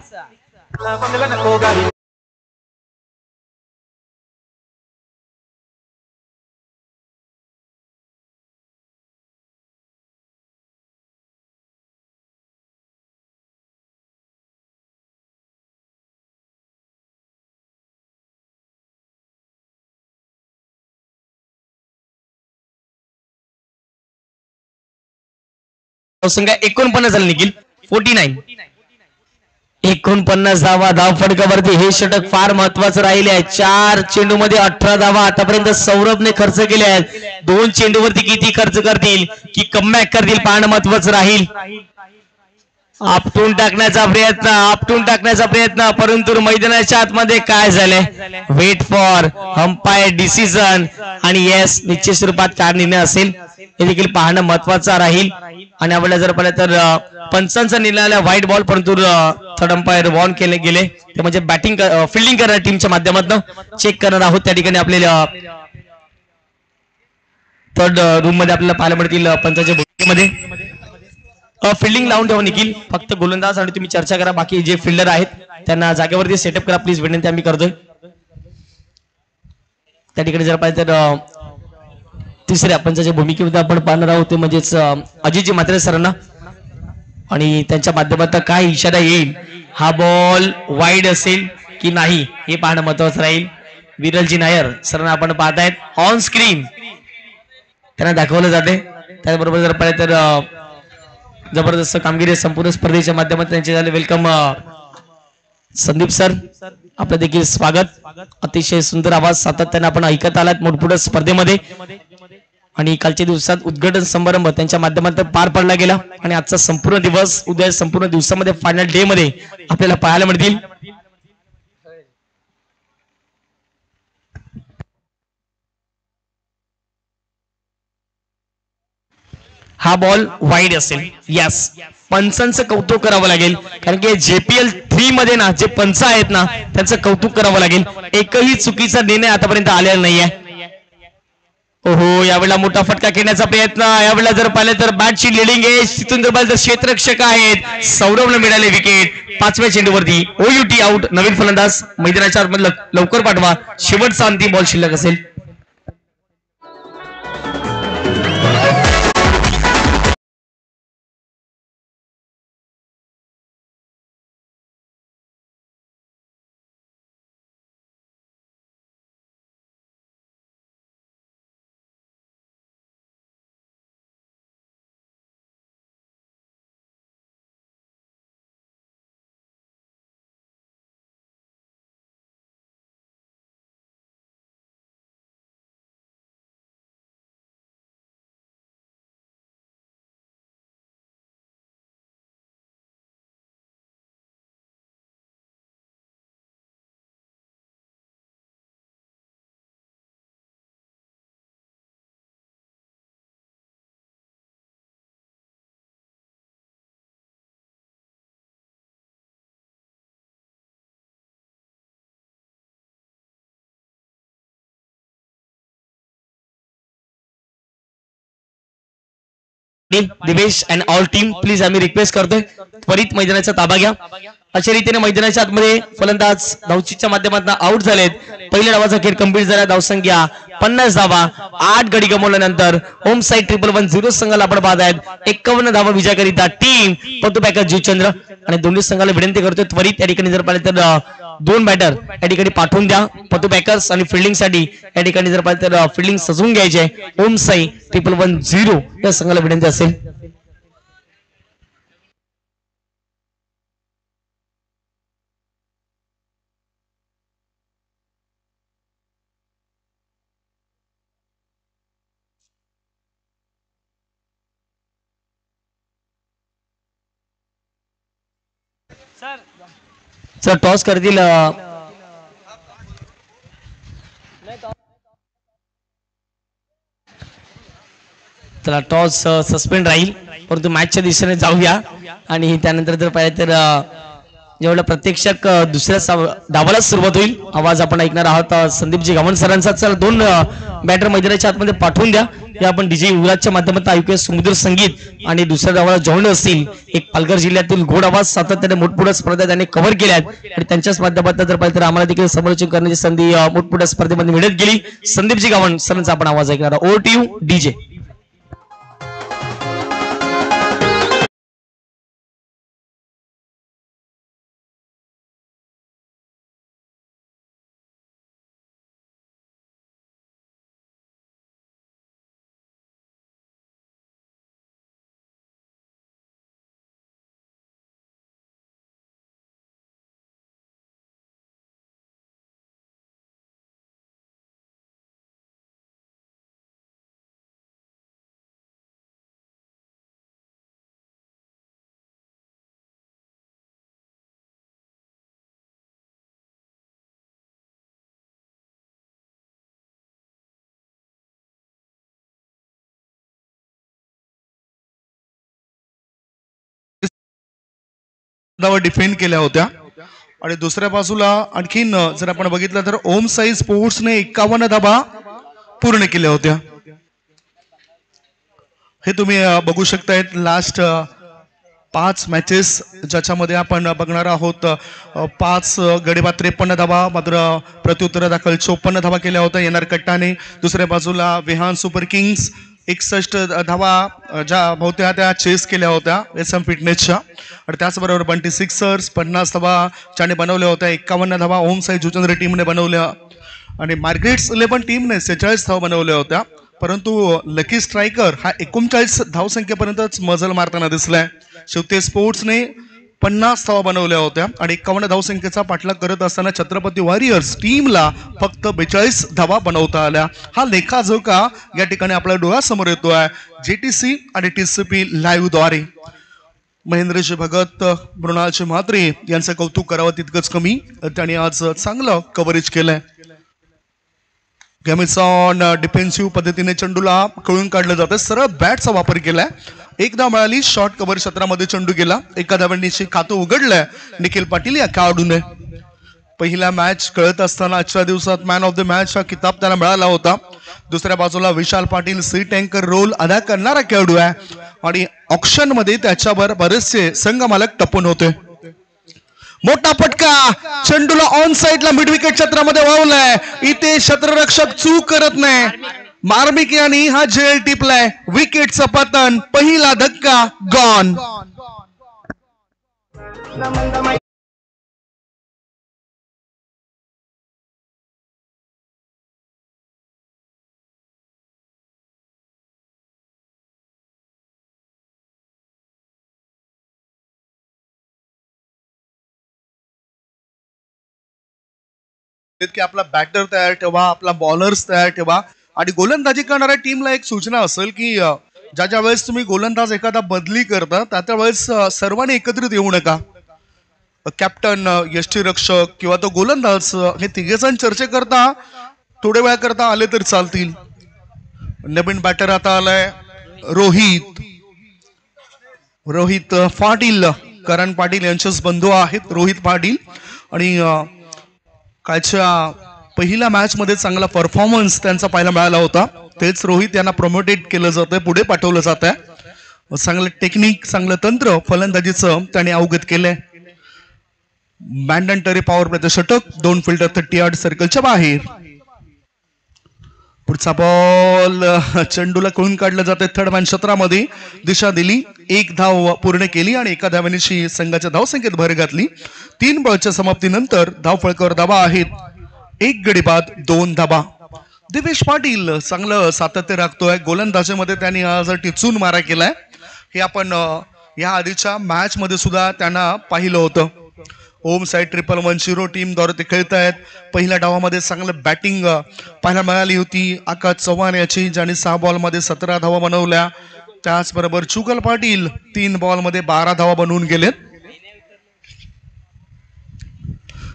संख्या 49 झाली निखिल. 49 49 धावा धाव फटकावरती. हे षटक फार महत्वाचं राहिले आहे. 4 चेंडूमध्ये 18 धावा आतापर्यंत सौरभने खर्च केले आहेत. 2 चेंडूवरती किती खर्च करतील की कमबॅक करतील पाहणं महत्वाचं राहील. आपटून टाकण्याचा प्रयत्न परंतु मैदानाच्या आतमध्ये काय झालंय. वेट फॉर अंपायर डिसिजन आणि येस निश्चित स्वरूपात काय निर्णय असेल हे देखील पाहणं महत्वाचं राहील. आणि आपल्याला जर पाहिलं तर पंचांचा निर्णय आला व्हाईट बॉल, परंतु थर्ड अंपायर वॉर्न केले गेले. ते म्हणजे बॅटिंग फिल्डिंग करणाऱ्या टीमच्या माध्यमातून चेक करणार आहोत. त्या ठिकाणी आपल्याला थर्ड रूम मध्ये आपल्याला पाहायला मिळतील पंचांच्या भूमिकेमध्ये. फिल्डिंग लावून ठेवा निखिल, फक्त गोलंदाज आणि तुम्ही चर्चा करा. बाकी जे फिल्डर आहेत त्यांना जागेवरती सेटअप करा प्लीज, विनंती आम्ही करतोय. त्या ठिकाणी जर पाहिजे तर तिसऱ्या पंचाच्या भूमिकेमध्ये आपण पाहणार आहोत ते म्हणजेच अजितजी म्हात्रे सरांना. आणि त्यांच्या माध्यमातून काय इशारा येईल, हा बॉल वाईड असेल की नाही हे पाहणं महत्वाचं राहील. विरलजी नायर सरांना आपण पाहतायत ऑन स्क्रीन, त्यांना दाखवलं जाते. त्याचबरोबर जर पाहिजे तर जबरदस्त कामगिरी संपूर्ण स्पर्धेच्या माध्यमातून त्यांचे झाले. वेलकम संदीप सर, आपलं देखील स्वागत. अतिशय सुंदर आवाज सातत्याने आपण ऐकत आलात मोठमोठ्या स्पर्धेमध्ये. आणि कालच्या दिवसात उद्घाटन समारंभ त्यांच्या माध्यमातून पार पडला गेला. आणि आजचा संपूर्ण दिवस उद्या संपूर्ण दिवसामध्ये फायनल डे मध्ये आपल्याला पाहायला मिळतील. हा बॉल वाईड असेल. यस, पंचांचं कौतुक करावं लागेल. कारण की JPL 3 मध्ये ना जे पंच आहेत ना त्यांचं कौतुक करावं लागेल. एकही चुकीचा निर्णय आतापर्यंत आलेला नाहीये. ओहो, यावेळेला मोठा फटका खेळण्याचा प्रयत्न. यावेळेला जर पाहिलं तर बॅटची लिडिंग आहे. तिथून जर पाहिलं तर क्षेत्ररक्षक आहेत. सौरभला मिळाले विकेट 5व्या चेंडूवरती. OUT out. नवीन फलंदाज मैदानाच्या आतमध्ये लवकर पाठवा, शेवटचा अंतिम बॉल शिल्लक असेल. Divesh and all team please आम्ही रिक्वेस्ट करतोय त्वरित मैदानाचा ताबा घ्या. अशा रीतीने मैदानाच्या आतमध्ये फलंदाज धावचीच्या माध्यमातून आउट झालेत. पहिल्या डावाचा खेळ कंप्लीट झाला. धावसंख्या 50 धावा, 8 गडी गमावल्यानंतर होम साईड 111 संघाला आपण पाहत आहेत. 51 धावा विजयाकरिता टीम पतू पॅकर जुचंद्र. आणि दोन्ही संघाला विनंती करतोय त्वरित या ठिकाणी जर पाहिलं तर 2 बॅटर या ठिकाणी पाठवून द्या पतू पॅकर्स. आणि फिल्डिंग साठी या ठिकाणी जर पाहिलं तर फिल्डिंग सजवून घ्यायचे. होम साई 111 या संघाला विनंती असेल. सर टॉस करतील चला टॉस सस्पेंड राहील परंतु मॅचच्या दिशेने जाऊया आणि त्यानंतर जर पाहिजे तर जेवढं प्रत्यक्षक दुसऱ्या डावाला सुरुवात होईल आवाज आपण ऐकणार आहोत संदीपजी गावण सरांचा. चला 2 बॅटर मैदानाच्या आतमध्ये पाठवून द्या. हे आपण डीजे युवराजच्या माध्यमातून ऐकूया सुमधुर संगीत आणि दुसऱ्या डावाला जॉईन असतील एक पालघर जिल्ह्यातील गोड आवाज सातत्याने मोठमोठ्या स्पर्धा त्यांनी कव्हर केल्या आहेत आणि त्यांच्याच माध्यमातून जर पाहिजे तर आम्हाला देखील समालोचन करण्याची संधी मोठमोठ्या स्पर्धेमध्ये मिळत गेली. संदीपजी गावण सरांचा आपण आवाज ऐकणार. Over to you DJ. धावा डिफेंड केल्या होत्या आणि दुसऱ्या बाजूला आणखीन जर आपण बघितलं तर ओम साई स्पोर्ट्सने 51 धावा पूर्ण केल्या होत्या. हे तुम्ही बघू शकताय लास्ट 5 मॅचेस ज्याच्यामध्ये आपण बघणार आहोत 5 गडी बाद 53 धावा मात्र प्रत्युत्तर दाखल 54 धावा केल्या होत्या येणार कट्टाने. दुसऱ्या बाजूला विहान सुपर किंग्स 61 धावा ज्या होत्या त्या चेस केल्या होत्या SM फिटनेसच्या आणि त्याचबरोबर बंटी सिक्सर्स 50 धावा ज्याने बनवल्या होत्या. 51 धावा ओम साई जुचंद्र टीमने बनवल्या आणि मार्ग्रेट्स 11 टीमने 46 धावा बनवल्या होत्या. परंतु लकी स्ट्रायकर हा 39 धावसंख्येपर्यंतच मजल मारताना दिसलाय. शिवते स्पोर्ट्सने 50 धावा बनवल्या होत्या आणि 51 धावसंख्येचा पाठलाग करत असताना छत्रपती वॉरियर्स टीमला फक्त 42 धावा बनवता आल्या. हा लेखाजोखा या ठिकाणी आपल्या डोळ्यासमोर येतोय JTC आणि TCP लाईव्ह द्वारे. महेंद्रजी भगत, मृणालजी म्हात्रे यांचं कौतुक करावं तितकंच कमी. त्यांनी आज चांगलं कव्हरेज केलंय. गॅमिसॉन डिफेन्सिव्ह पद्धतीने चेंडूला कळून काढलं जातं. सरळ बॅटचा वापर केलाय. एकदा मिळाली शॉर्ट कव्हर क्षेत्रामध्ये चेंडू गेला. एका धावांनी खातं उघडलंय निखिल पाटील या खेळाडूने. पहिला मॅच कळत असताना आजच्या दिवसात मॅन ऑफ द मॅच हा किताब त्याला मिळाला होता. दुसऱ्या बाजूला Vishal Patil C tanker role अदा करणारा खेळाडू आहे आणि ऑक्शन मध्ये त्याच्यावर बरेचसे संघ मालक टपून होते. मोठा फटका चेंडूला ऑन साइडला मिड विकेट क्षेत्रामध्ये वावलाय. इथे क्षेत्ररक्षक चूक करत नाही. मार्मिक यांनी हा झेल टिपलाय. विकेटचं पतन. पहिला धक्का गॉन. की आपला बॅटर तयार ठेवा, आपला बॉलर्स तयार ठेवा आणि गोलंदाजी करणाऱ्या टीमला एक सूचना असेल की ज्या वेळेस तुम्ही गोलंदाज एखादा बदली करता त्या वेळेस सर्वांनी एकत्रित येऊ नका. कॅप्टन, यष्टीरक्षक किंवा तो गोलंदाज हे तिघेजण चर्चे करता थोड्या वेळा करता आले तर चालतील. नवीन बॅटर आता आलाय रोहित पाटील. करण पाटील यांचेच बंधू आहेत रोहित पाटील आणि कालच्या पहिल्या मॅच मध्ये चांगला परफॉर्मन्स त्यांचा पाहायला मिळाला होता. तेच रोहित यांना प्रमोटेड केलं जातंय, पुढे पाठवलं जात आहे. चांगलं टेक्निक, चांगलं तंत्र फलंदाजीचं त्याने अवगत केलंय. मॅन्डेटरी पॉवर प्लेचं षटक, 2 फिल्डर 30 यार्ड सर्कलच्या बाहेर. पुढचा बॉल चेंडूला कळून काढलं जाते. थर्ड मॅन क्षेत्रामध्ये दिशा दिली. 1 धाव पूर्ण केली आणि एका धावेची संघाच्या धावसंख्येत भर घातली. 3 बॉलच्या समाप्तीनंतर धावफलकावर धावा आहेत. 1 गडी बाद 2 धावा. दिवेश पाटील चांगलं सातत्य राखतोय. गोलंदाजीमध्ये त्यांनी आज टिचून मारा केलाय. हे आपण या आधीच्या मॅच मध्ये सुद्धा त्यांना पाहिलं होतं. ओम साई 1110 टीम द्वारे ते खेळत आहेत. पहिल्या डावामध्ये चांगलं बॅटिंग पाहायला मिळाली होती आकाश चव्हाण याची, ज्याने 6 बॉलमध्ये 17 धावा बनवल्या. त्याचबरोबर चुगल पाटील 3 बॉलमध्ये 12 धावा बनवून गेलेत.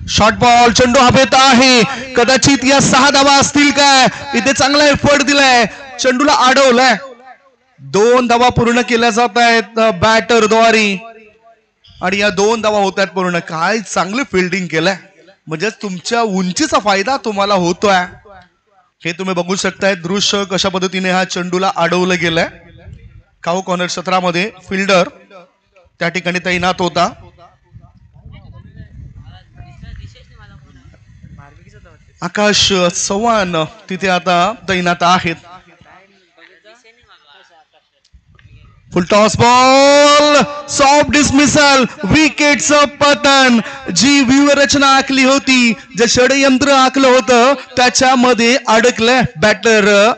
शॉर्ट बॉल, चेंडू हवेत आहे, कदाचित या 6 धावा असतील काय. इथे चांगला एफर्ट दिलाय, चेंडूला अडवलाय. 2 धावा पूर्ण केल्या जात आहेत बॅटर द्वारे आणि या 2 धावा होत आहेत पूर्ण. काय चांगलं फिल्डिंग केलंय, म्हणजे तुमच्या उंचीचा फायदा तुम्हाला होतोय. हे तुम्ही बघू शकताय दृश्य कशा पद्धतीने हा चेंडूला अडवलं गेलंय. काऊ कॉर्नर क्षेत्रामध्ये फिल्डर त्या ठिकाणी तैनात होता. आकाश चव्हाण तिथे आता तैनात आहेत. Full toss ball, soft dismissal, विकेटचं पतन. जी व्यूहरचना आखली होती, जे षडयंत्र आखलं होतं त्याच्यामध्ये अडकलंय बॅटर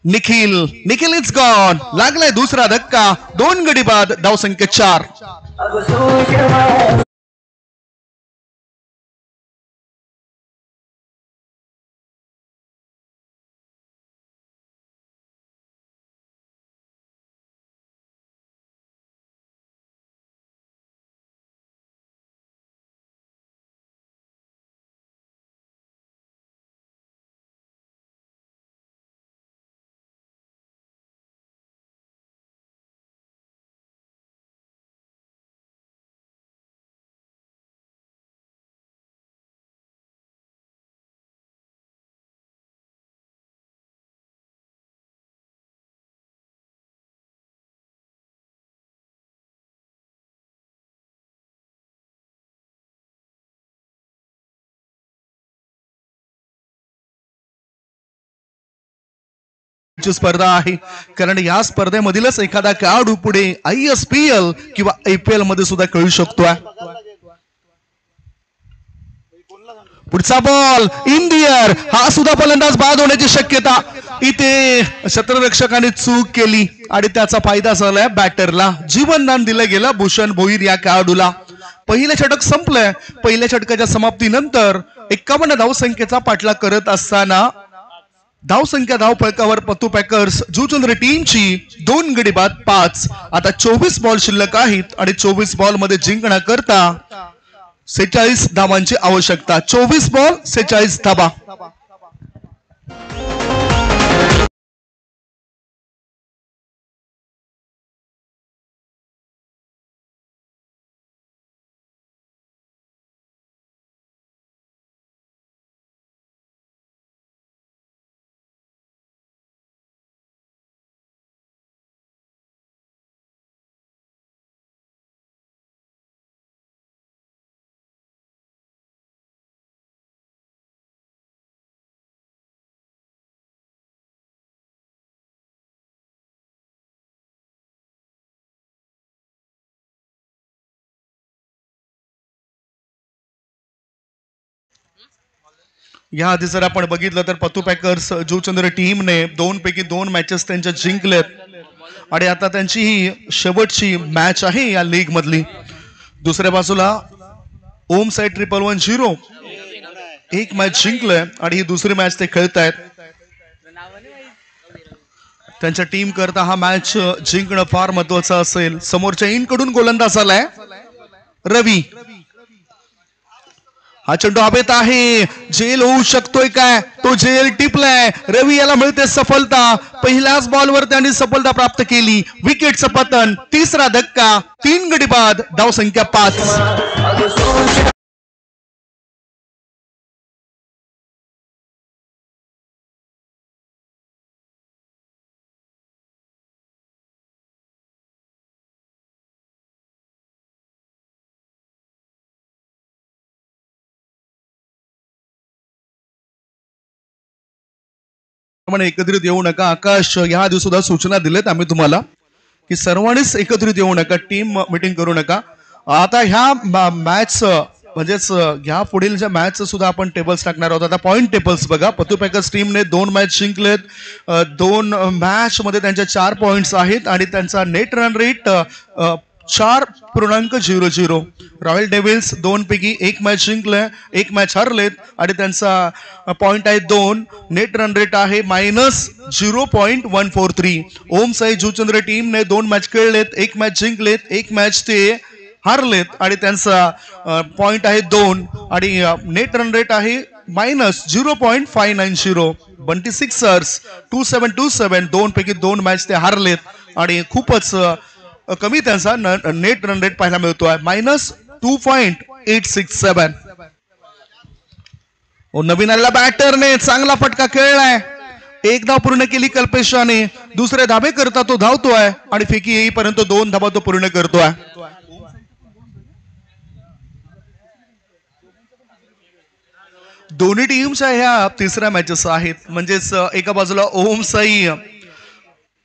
निखिल इज गॉन. लागलाय दुसरा धक्का, 2 गडी बाद, धावसंख्या 4. स्पर्धा आहे, कारण या स्पर्धेमधीलच एखादा खेळाडू पुढे ISPL किंवा IPL मध्ये सुद्धा खेळू शकतोय. पुढचा बॉल इन द एअर, हा सुद्धा फलंदाज बाद होण्याची शक्यता. इथे क्षेत्ररक्षकाने चूक केली आणि त्याचा फायदा झालाय बॅटरला. जीवनदान दिलं गेलं भूषण भोईर या खेळाडूला. पहिलं षटक संपलंय. पहिल्या षटकाच्या समाप्तीनंतर 51 धावसंख्येचा पाठलाग करत असताना धावसंख्या धाव फलकावर पत्तू पॅकर्स जुचंद्र टीमची 2 गडी बाद 5. आता 24 बॉल शिल्लक आहेत आणि 24 बॉल मध्ये जिंकण्याकरता 46 धावांची आवश्यकता. 24 बॉल 46 धावा. या आधी जर आपण बघितलं तर पत्तू पॅकर्स जुचंद्र टीमने 2 पैकी 2 मॅचेस त्यांच्या जिंकलेत आणि आता त्यांची ही शेवटची मॅच आहे या लीग मधली. दुसऱ्या बाजूला ओम साईड 111 एक मॅच जिंकलंय आणि ही दुसरी मॅच ते खेळतायत. त्यांच्या टीम करता हा मॅच जिंकणं फार महत्वाचं असेल. समोरच्या इन कडून गोलंदाज आलाय रवी. हा चेंडू हवेत आहे, जेल होऊ शकतोय काय, तो जेल टिपलाय. रवी याला मिळते सफलता. पहिल्याच बॉलवर त्यांनी सफलता प्राप्त केली. विकेटचं पतन, तिसरा धक्का, 3 गडी बाद, धावसंख्या 5. एकत्रित येऊ नका. आकाश या दिवशी सुद्धा सूचना दिलेत आम्ही तुम्हाला की सर्वांनीच एकत्रित येऊ नका, टीम मीटिंग करू नका. आता ह्या मॅच म्हणजेच ह्या पुढील ज्या मॅच सुद्धा आपण टेबल्स टाकणार आहोत. आता पॉइंट टेबल्स बघा. पत्तू पॅकर्स टीमने 2 मॅच जिंकलेत. 2 मॅच मध्ये त्यांच्या 4 पॉइंट्स आहेत आणि त्यांचा net run rate 4.00. Royal devil's 2 पैकी 1 मॅच जिंकले, 1 मॅच हरलेत आणि त्यांचा पॉइंट आहे 2. नेट रन रेट आहे -0.143. ओम साई जुचंद्र टीमने 2 मॅच खेळलेत, 1 मॅच जिंकलेत, 1 मॅच ते हारलेत आणि त्यांचा पॉइंट आहे 2 आणि नेट रन रेट आहे -0.590. बंटी सिक्सर्स 2727 2 पैकी 2 मॅच ते हारलेत आणि खूपच कमी त्यांचा नेट रन रेट पाहायला मिळतोय -2.867. नवीन आलेल्या बॅटरने चांगला फटका खेळलाय. एक धाव पूर्ण केली कल्पेशाने. दुसरे धाबे करता तो धावतोय आणि फेकी येईपर्यंत 2 धाबा तो पूर्ण करतोय. दोन्ही टीमच्या ह्या तिसऱ्या मॅचेस आहेत. म्हणजेच एका बाजूला ओम साई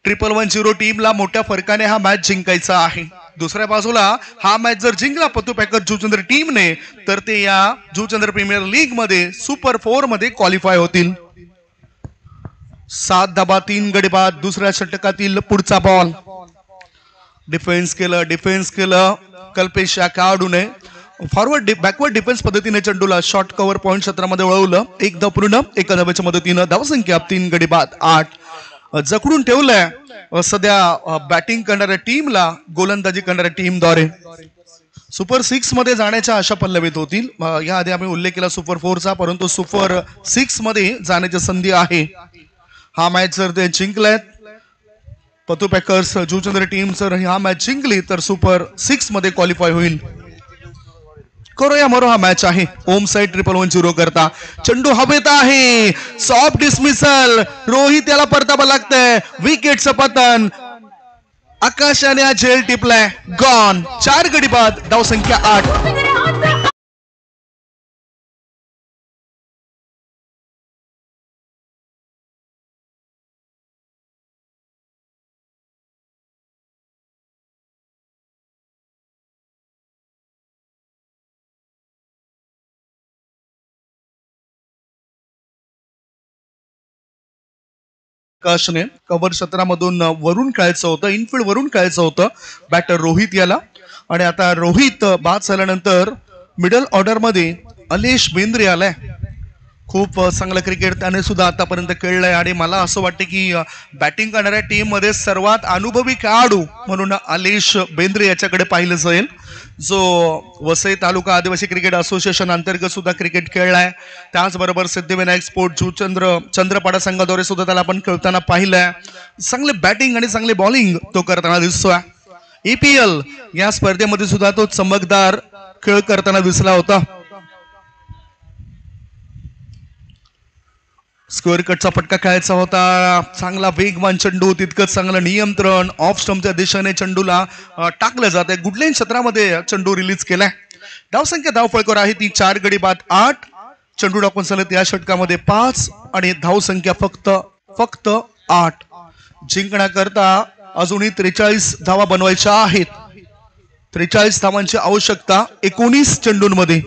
1110 टीमला मोठ्या फरकाने हा मॅच जिंकायचा आहे. दुसऱ्या बाजूला हा मॅच जर जिंकला पतू पॅकर जुचंद्र टीमने तर ते या जुचंद्र प्रीमियर लीग मध्ये सुपर 4 मध्ये क्वालिफाय होतील. 7 धाबा 3 गडी बाद. दुसऱ्या षटकातील पुढचा बॉल डिफेन्स केलं कल्पेश या खेळाडूने. फॉरवर्ड बॅकवर्ड डिफेन्स पद्धतीने चेंडूला शॉर्ट कव्हर पॉइंट क्षेत्रामध्ये वळवलं. एक धाव पूर्ण एका धाब्याच्या मदतीनं धावसंख्या 3 गडी बाद 8. जखडून ठेवलंय सध्या बॅटिंग करणाऱ्या टीमला गोलंदाजी करणाऱ्या टीमद्वारे. सुपर 6 मध्ये जाण्याच्या आशा पल्लवीत होतील. याआधी आम्ही उल्लेख केला सुपर 4चा, परंतु सुपर 6 मध्ये जाण्याची संधी आहे. हा मॅच जर ते जिंकलेत पतू पॅकर्स जुचंद्र टीम जर हा मॅच जिंकली तर सुपर 6 मध्ये क्वालिफाय होईल. करूया मरो हा मॅच आहे. ओम साईड 1110 करता चेंडू हवेत आहे. Soft dismissal. रोहित याला परतावा लागतंय. विकेटचं पतन. आकाशाने हा झेल टिपलाय. गॉन. 4 गडी बाद. धावसंख्या 8. आकाशने कव्हर क्षेत्रामधून वरून खेळायचं होतं. इनफिल्ड वरून खेळायचं होतं बॅटर रोहित याला. आणि आता रोहित बाद झाल्यानंतर मिडल ऑर्डर मध्ये अलेश बेंद्रे आलाय. खूप चांगलं क्रिकेट त्याने सुद्धा आतापर्यंत खेळलंय आणि मला असं वाटतं की बॅटिंग करणाऱ्या टीम मध्ये सर्वात अनुभवी खेळाडू म्हणून अलेश बेंद्रे याच्याकडे पाहिलं जाईल, जो वसई तालुका आदिवासी क्रिकेट असोसिएशन अंतर्गत सुद्धा क्रिकेट खेळलाय. त्याचबरोबर सिद्धिविनायक स्पोर्ट चंद्रपाडा संघाद्वारे सुद्धा त्याला आपण खेळताना पाहिलंय. चांगले बॅटिंग आणि चांगले बॉलिंग तो करताना दिसतोय. EPL या स्पर्धेमध्ये सुद्धा तो चमकदार खेळ करताना दिसला होता. स्क्वेअर कटचा फटका खेळायचा होता. चांगला वेगवान चेंडू, तितकंच चांगलं नियंत्रण. ऑफ स्टंपच्या दिशेने चेंडूला टाकलं जाते. गुडलाईन क्षेत्रामध्ये चेंडू रिलीज केलाय. धावसंख्या धावफळकावर आहे ती 4 गडी बाद 8. चेंडू टाकून चालत या षटकामध्ये 5 आणि धावसंख्या फक्त 8. जिंकण्याकरता अजूनही 43 धावा बनवायच्या आहेत. 43 धावांची आवश्यकता 19 चेंडूंमध्ये.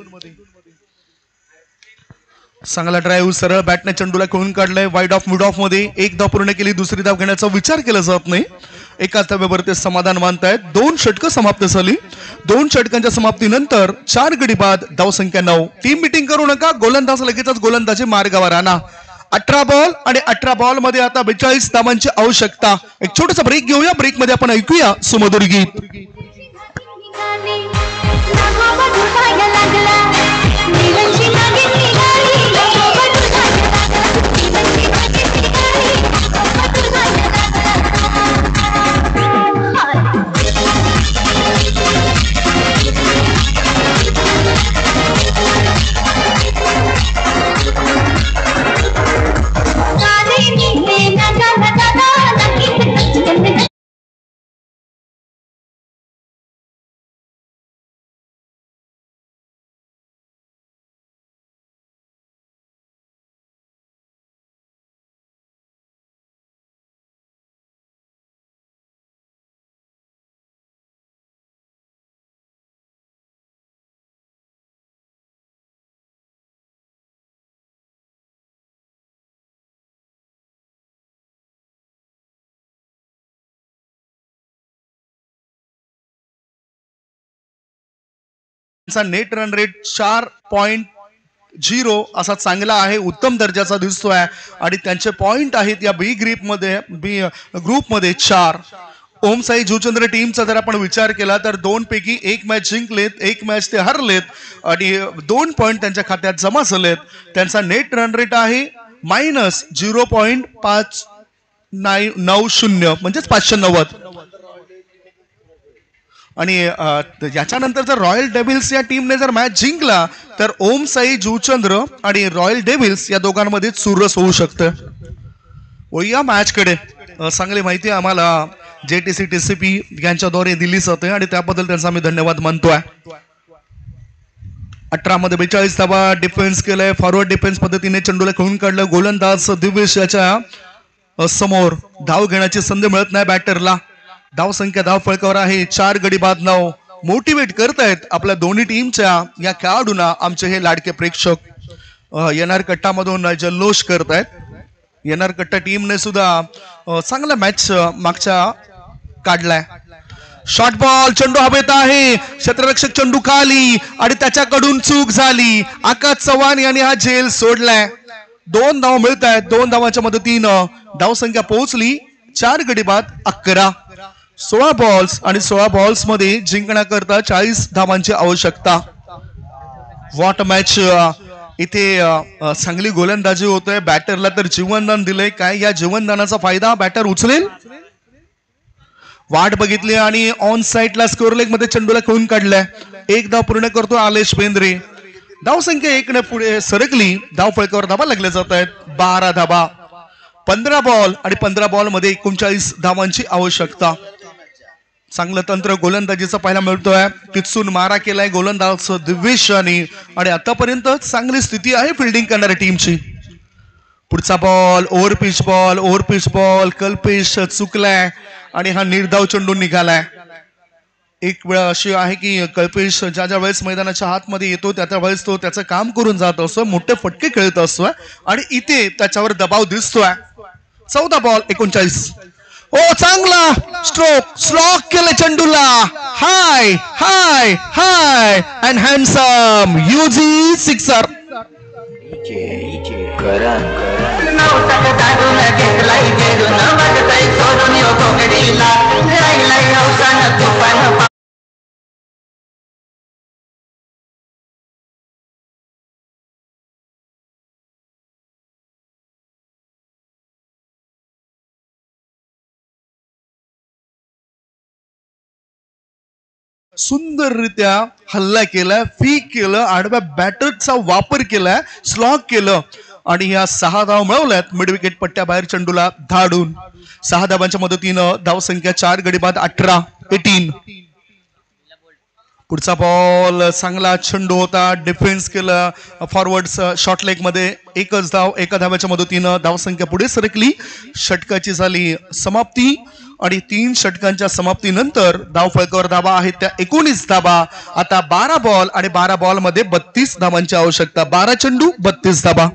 चांगला ड्राईव्ह सरळ बॅटने चेंडूला खेळून काढलाय. वाईड ऑफ मिड ऑफ मध्ये एक धाव पूर्ण केली. दुसरी धाव घेण्याचा विचार केला जात नाही. एका धाव्यावर ते समाधान मानतायत. 2 षटकं समाप्त झाली. 2 षटकांच्या समाप्तीनंतर 4 गडी बाद धावसंख्या 9. टीम मिटिंग करू नका. गोलंदाज लगेचच गोलंदाजी मार्गावर आणा. 18 बॉल आणि 18 बॉल मध्ये आता 42 धावांची आवश्यकता. एक छोटासा ब्रेक घेऊया. ब्रेक मध्ये आपण ऐकूया सुमधुर गीत. नेट रन रेट 4.0 असा चांगला आहे. उत्तम दर्जाचा दिसतोय आणि त्यांचे पॉइंट आहेत या बी ग्रुपमध्ये 4. ओम साई जुचंद्र टीमचा जर आपण विचार केला तर 2 पैकी 1 मॅच जिंकलेत, 1 मॅच ते हरलेत आणि 2 पॉइंट त्यांच्या खात्यात जमा झालेत. त्यांचा नेट रन रेट आहे -0.590 म्हणजेच 590. आणि याच्यानंतर जर रॉयल डेव्हिल्स या टीमने जर मॅच जिंकला तर ओम साई जुचंद्र आणि रॉयल डेव्हिल्स या दोघांमध्ये चुरस होऊ शकतं. या मॅच कडे चांगली माहिती आम्हाला JTC TCP यांच्याद्वारे दिली जाते आणि त्याबद्दल त्यांचा आम्ही धन्यवाद मानतोय. 18 मध्ये 42 धावा डिफेन्स केलाय. फॉरवर्ड डिफेन्स पद्धतीने चेंडूला खेळून काढलं. गोलंदाज दिवेश याच्या समोर धाव घेण्याची संधी मिळत नाही बॅटरला. धाव संख्या धाव फळकावर आहे. 4 गडी बाद 9. मोटिवेट करतायत आपल्या दोन्ही टीमच्या या खेळाडूंना आमचे हे लाडके प्रेक्षक. येणार कट्टामधून जल्लोष करतायत. येणार कट्टा टीमने सुद्धा चांगला मॅच मागच्या काढलाय. शॉर्ट बॉल चेंडू हवेत आहे. क्षेत्ररक्षक चेंडू खाली आणि त्याच्याकडून चूक झाली. आकाश चव्हाण यांनी हा झेल सोडलाय. 2 धावा मिळत आहेत. 2 धावांच्या मदतीनं धाव संख्या पोहोचली 4 गडी बाद 11. 16 बॉल्स आणि 16 बॉल्स मध्ये जिंकण्याकरता 40 धावांची आवश्यकता. What match. इथे चांगली गोलंदाजी होतोय. बॅटरला तर जीवनदान दिलंय. काय या जीवनदानाचा फायदा बॅटर उचलेल? वाट बघितली आणि ऑन साइडला स्कोर लेग मध्ये चेंडूला खेळून काढलाय. 1 धाव पूर्ण करतो आलेश बेंद्रे. धाव संख्या 1 ने पुढे सरकली. धाव फळकावर धावा लागल्या जात आहेत. 12 धावा. 15 बॉल आणि 15 बॉल मध्ये 39 धावांची आवश्यकता. चांगलं तंत्र गोलंदाजीचा पाहायला मिळतोय. तिथून मारा केलाय गोलंदाज दिवेश आणि आतापर्यंत चांगली स्थिती आहे फिल्डिंग करणाऱ्या टीमची. पुढचा बॉल ओव्हरपिच बॉल कल्पेश चुकलाय आणि हा निर्धाव चेंडू निघालाय. एक वेळ अशी आहे की कल्पेश ज्या वेळेस मैदानाच्या हातमध्ये येतो त्या वेळेस तो त्याचं काम करून जात असतो. मोठे फटके खेळत असतोय आणि इथे त्याच्यावर दबाव दिसतोय. 14 बॉल 39. ओ चांगला स्ट्रोक केले चेंडूला. हाय अँड हँडसम युजी सिक्सर. सुंदररित्या हल्ला केलाय. फीक केलं. आडव्या बॅटरचा वापर केलाय. स्लॉग केलं आणि या 6 धाव मिळवल्यात मिड विकेट पट्ट्याबाहेर चेंडूला धाडून. 6 धावांच्या मदतीनं धाव संख्या 4 गडी बाद 18. पुढचा बॉल चांगला चेंडू होता. डिफेन्स केलं. फॉरवर्ड शॉर्ट लेग मध्ये 1च धाव. 1 धावाच्या मदतीनं धाव संख्या पुढे सरकली. षटकाची झाली समाप्ती आणि 3 षटकांच्या समाप्तीनंतर धाव फळकावर धावा आहेत त्या 19 धावा. आता 12 बॉल आणि 12 बॉल मध्ये 32 धावांची आवश्यकता. 12 चेंडू 32 धावा.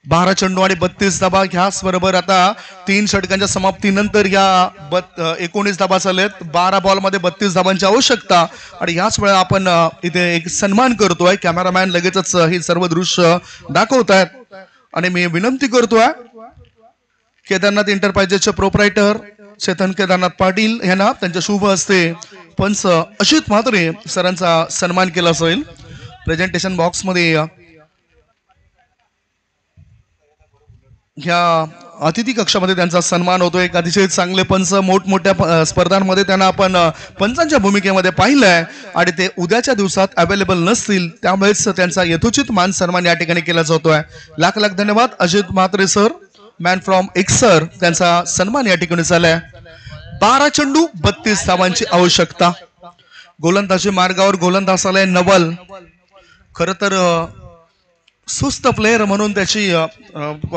12 चेंडू आणि 32 धावा. ह्याच बरोबर आता 3 षटकांच्या समाप्तीनंतर या 19 धावा झालेत. 12 बॉल मध्ये 32 धावांची आवश्यकता. आणि ह्याच वेळा आपण इथे एक सन्मान करतोय. कॅमेरामॅन लगेचच हे सर्व दृश्य दाखवतायत आणि मी विनंती करतोय केदारनाथ एंटरप्राइजेसचे प्रोप्रायटर चेतन केदारनाथ पाटील यांना त्यांच्या शुभ हस्ते पंच अजित म्हात्रे सरांचा सन्मान केला जाईल. प्रेझेंटेशन बॉक्स मध्ये ह्या अतिथी कक्षामध्ये त्यांचा सन्मान होतो. एक अतिशय चांगले पंच मोठमोठ्या स्पर्धांमध्ये त्यांना आपण पंचांच्या भूमिकेमध्ये पाहिलंय आणि ते उद्याच्या दिवसात अवेलेबल नसतील त्यामुळेच त्यांचा यथोचित मान सन्मान या ठिकाणी केला जातोय. लाख लाख धन्यवाद Ajit Mhatre sir. Man from Eksar त्यांचा सन्मान या ठिकाणी झालाय. 12 चेंडू 32 धावांची आवश्यकता. गोलंदाजी मार्गावर गोलंदाज आलाय नवल. खर तर सुस्त प्लेयर म्हणून त्याची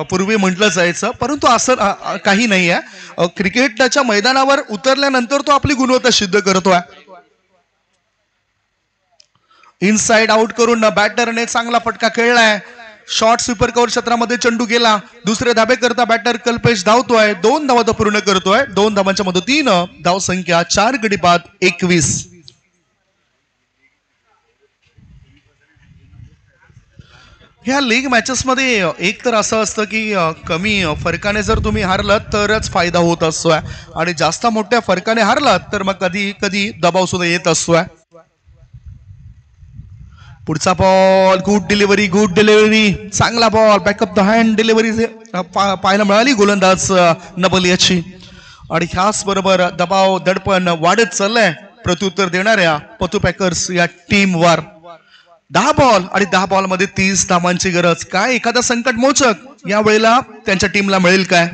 पूर्वी म्हटलं जायचं परंतु असं काही नाही आहे. क्रिकेटच्या मैदानावर उतरल्यानंतर तो आपली गुणवत्ता सिद्ध करतोय. इनसाइड आउट करून बॅटरने चांगला फटका खेळलाय. शॉर्ट स्वीपर कव्हर क्षेत्रामध्ये चेंडू गेला. दुसरे धाबे करता बॅटर कल्पेश धावतोय. 2 धावा पूर्ण करतोय. 2 धावांच्या मदतीनं धाव संख्या 4 गडी बाद 21. ह्या लीग मॅचेस मध्ये एक तर असं असतं की कमी फरकाने जर तुम्ही हारलात तरच फायदा होत असतोय आणि जास्त मोठ्या फरकाने हारलात तर मग कधी कधी दबाव सुद्धा येत असतोय. पुढचा बॉल गुड डिलिव्हरी चांगला ball backup the hand delivery पाहायला मिळाली गोलंदाज नबल याची आणि ह्याच बरोबर दबाव दडपण वाढत चाललंय प्रत्युत्तर देणाऱ्या पतू पॅकर्स या टीमवर. 10 बॉल आणि 10 बॉल मध्ये 30 धावांची गरज. काय एखादा संकट मोचक या वेळेला त्यांच्या टीमला मिळेल काय?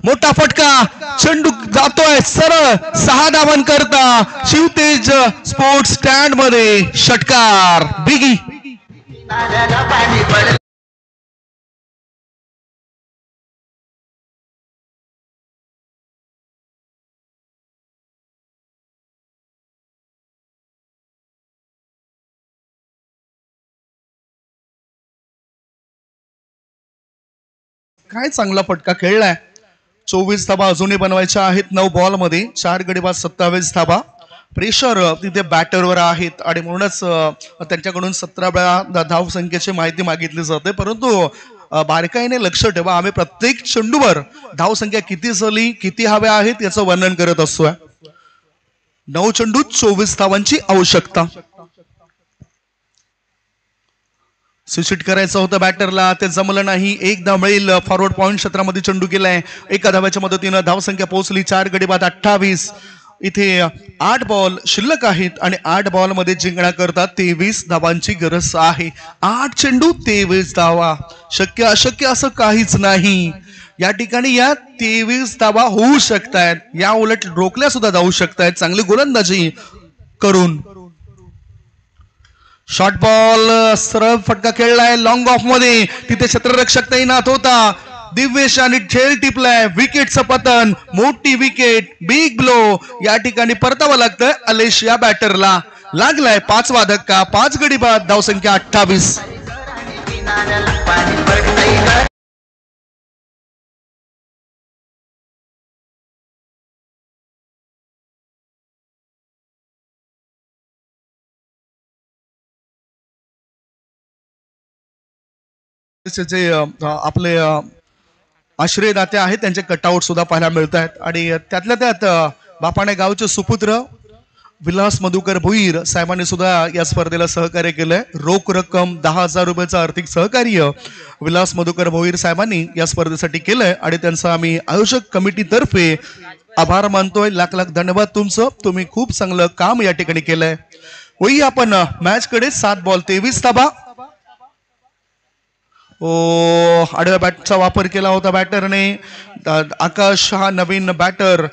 मोठा फटका चेंडू जातोय सरळ 6 धावां करता शिवतेज स्पोर्ट्स स्टँड मध्ये षटकार बिगी. काय चांगला फटका खेळलाय. 24 धाबा अजूनही बनवायच्या आहेत 9 बॉल मध्ये. 4 गडी बाद 27 धाबा. प्रेशर तिथे बॅटरवर आहेत आणि म्हणूनच त्यांच्याकडून 17 वेळा धाव संख्येची माहिती मागितली जाते. परंतु बारकाईने लक्ष ठेवा, आम्ही प्रत्येक चेंडूवर धाव संख्या किती झाली किती हव्या आहेत याचं वर्णन करत असतोय. 9 चेंडूत 24 धावांची आवश्यकता. स्विच करायचं होतं बॅटरला, ते जमलं नाही. एक धाव मिळेल. फॉरवर्ड पॉइंट क्षेत्रामध्ये चेंडू केलाय. एका धाव्याच्या मदतीनं धावसंख्या पोहोचली 4 गडी बाद 28. इथे 8 बॉल शिल्लक आहेत आणि 8 बॉल मध्ये जिंकण्याकरता 23 धावांची गरज आहे. 8 चेंडू 23 धावा. शक्य अशक्य असं काहीच नाही. या ठिकाणी या 23 धावा होऊ शकतायत, या उलट रोखल्या सुद्धा जाऊ शकतायत चांगली गोलंदाजी करून. शॉर्ट बॉल सरळ फटका खेळलाय लॉंग ऑफ मध्ये. तिथे क्षेत्ररक्षक तैनात होता. दिव्येश आणि झेल टिपलाय. विकेटचं पतन. मोठी विकेट. Big blow. या ठिकाणी परतावं लागतं अलेश या बॅटरला. लागलाय 5वा धक्का. 5 गडी बाद धावसंख्या 28. जे आपले आश्रयदाते आहेत त्यांचे कटआउट सुद्धा पाहायला मिळत आहेत आणि त्यातल्या त्यात बापाणे गावचे सुपुत्र विलास मधुकर भोईर साहेबांनी सुद्धा या स्पर्धेला सहकार्य केलंय. रोख रक्कम 10,000 रुपयाचं आर्थिक सहकार्य विलास मधुकर भोईर साहेबांनी या स्पर्धेसाठी केलंय आणि त्यांचं आम्ही आयोजक कमिटीतर्फे आभार मानतोय. लाख लाख धन्यवाद तुमचं. तुम्ही खूप चांगलं काम या ठिकाणी केलंय. होई आपण मॅच कडे. 7 बॉल 23 धाबा. आडव्या बॅटचा वापर केला होता बॅटरने. आकाश हा नवीन बॅटर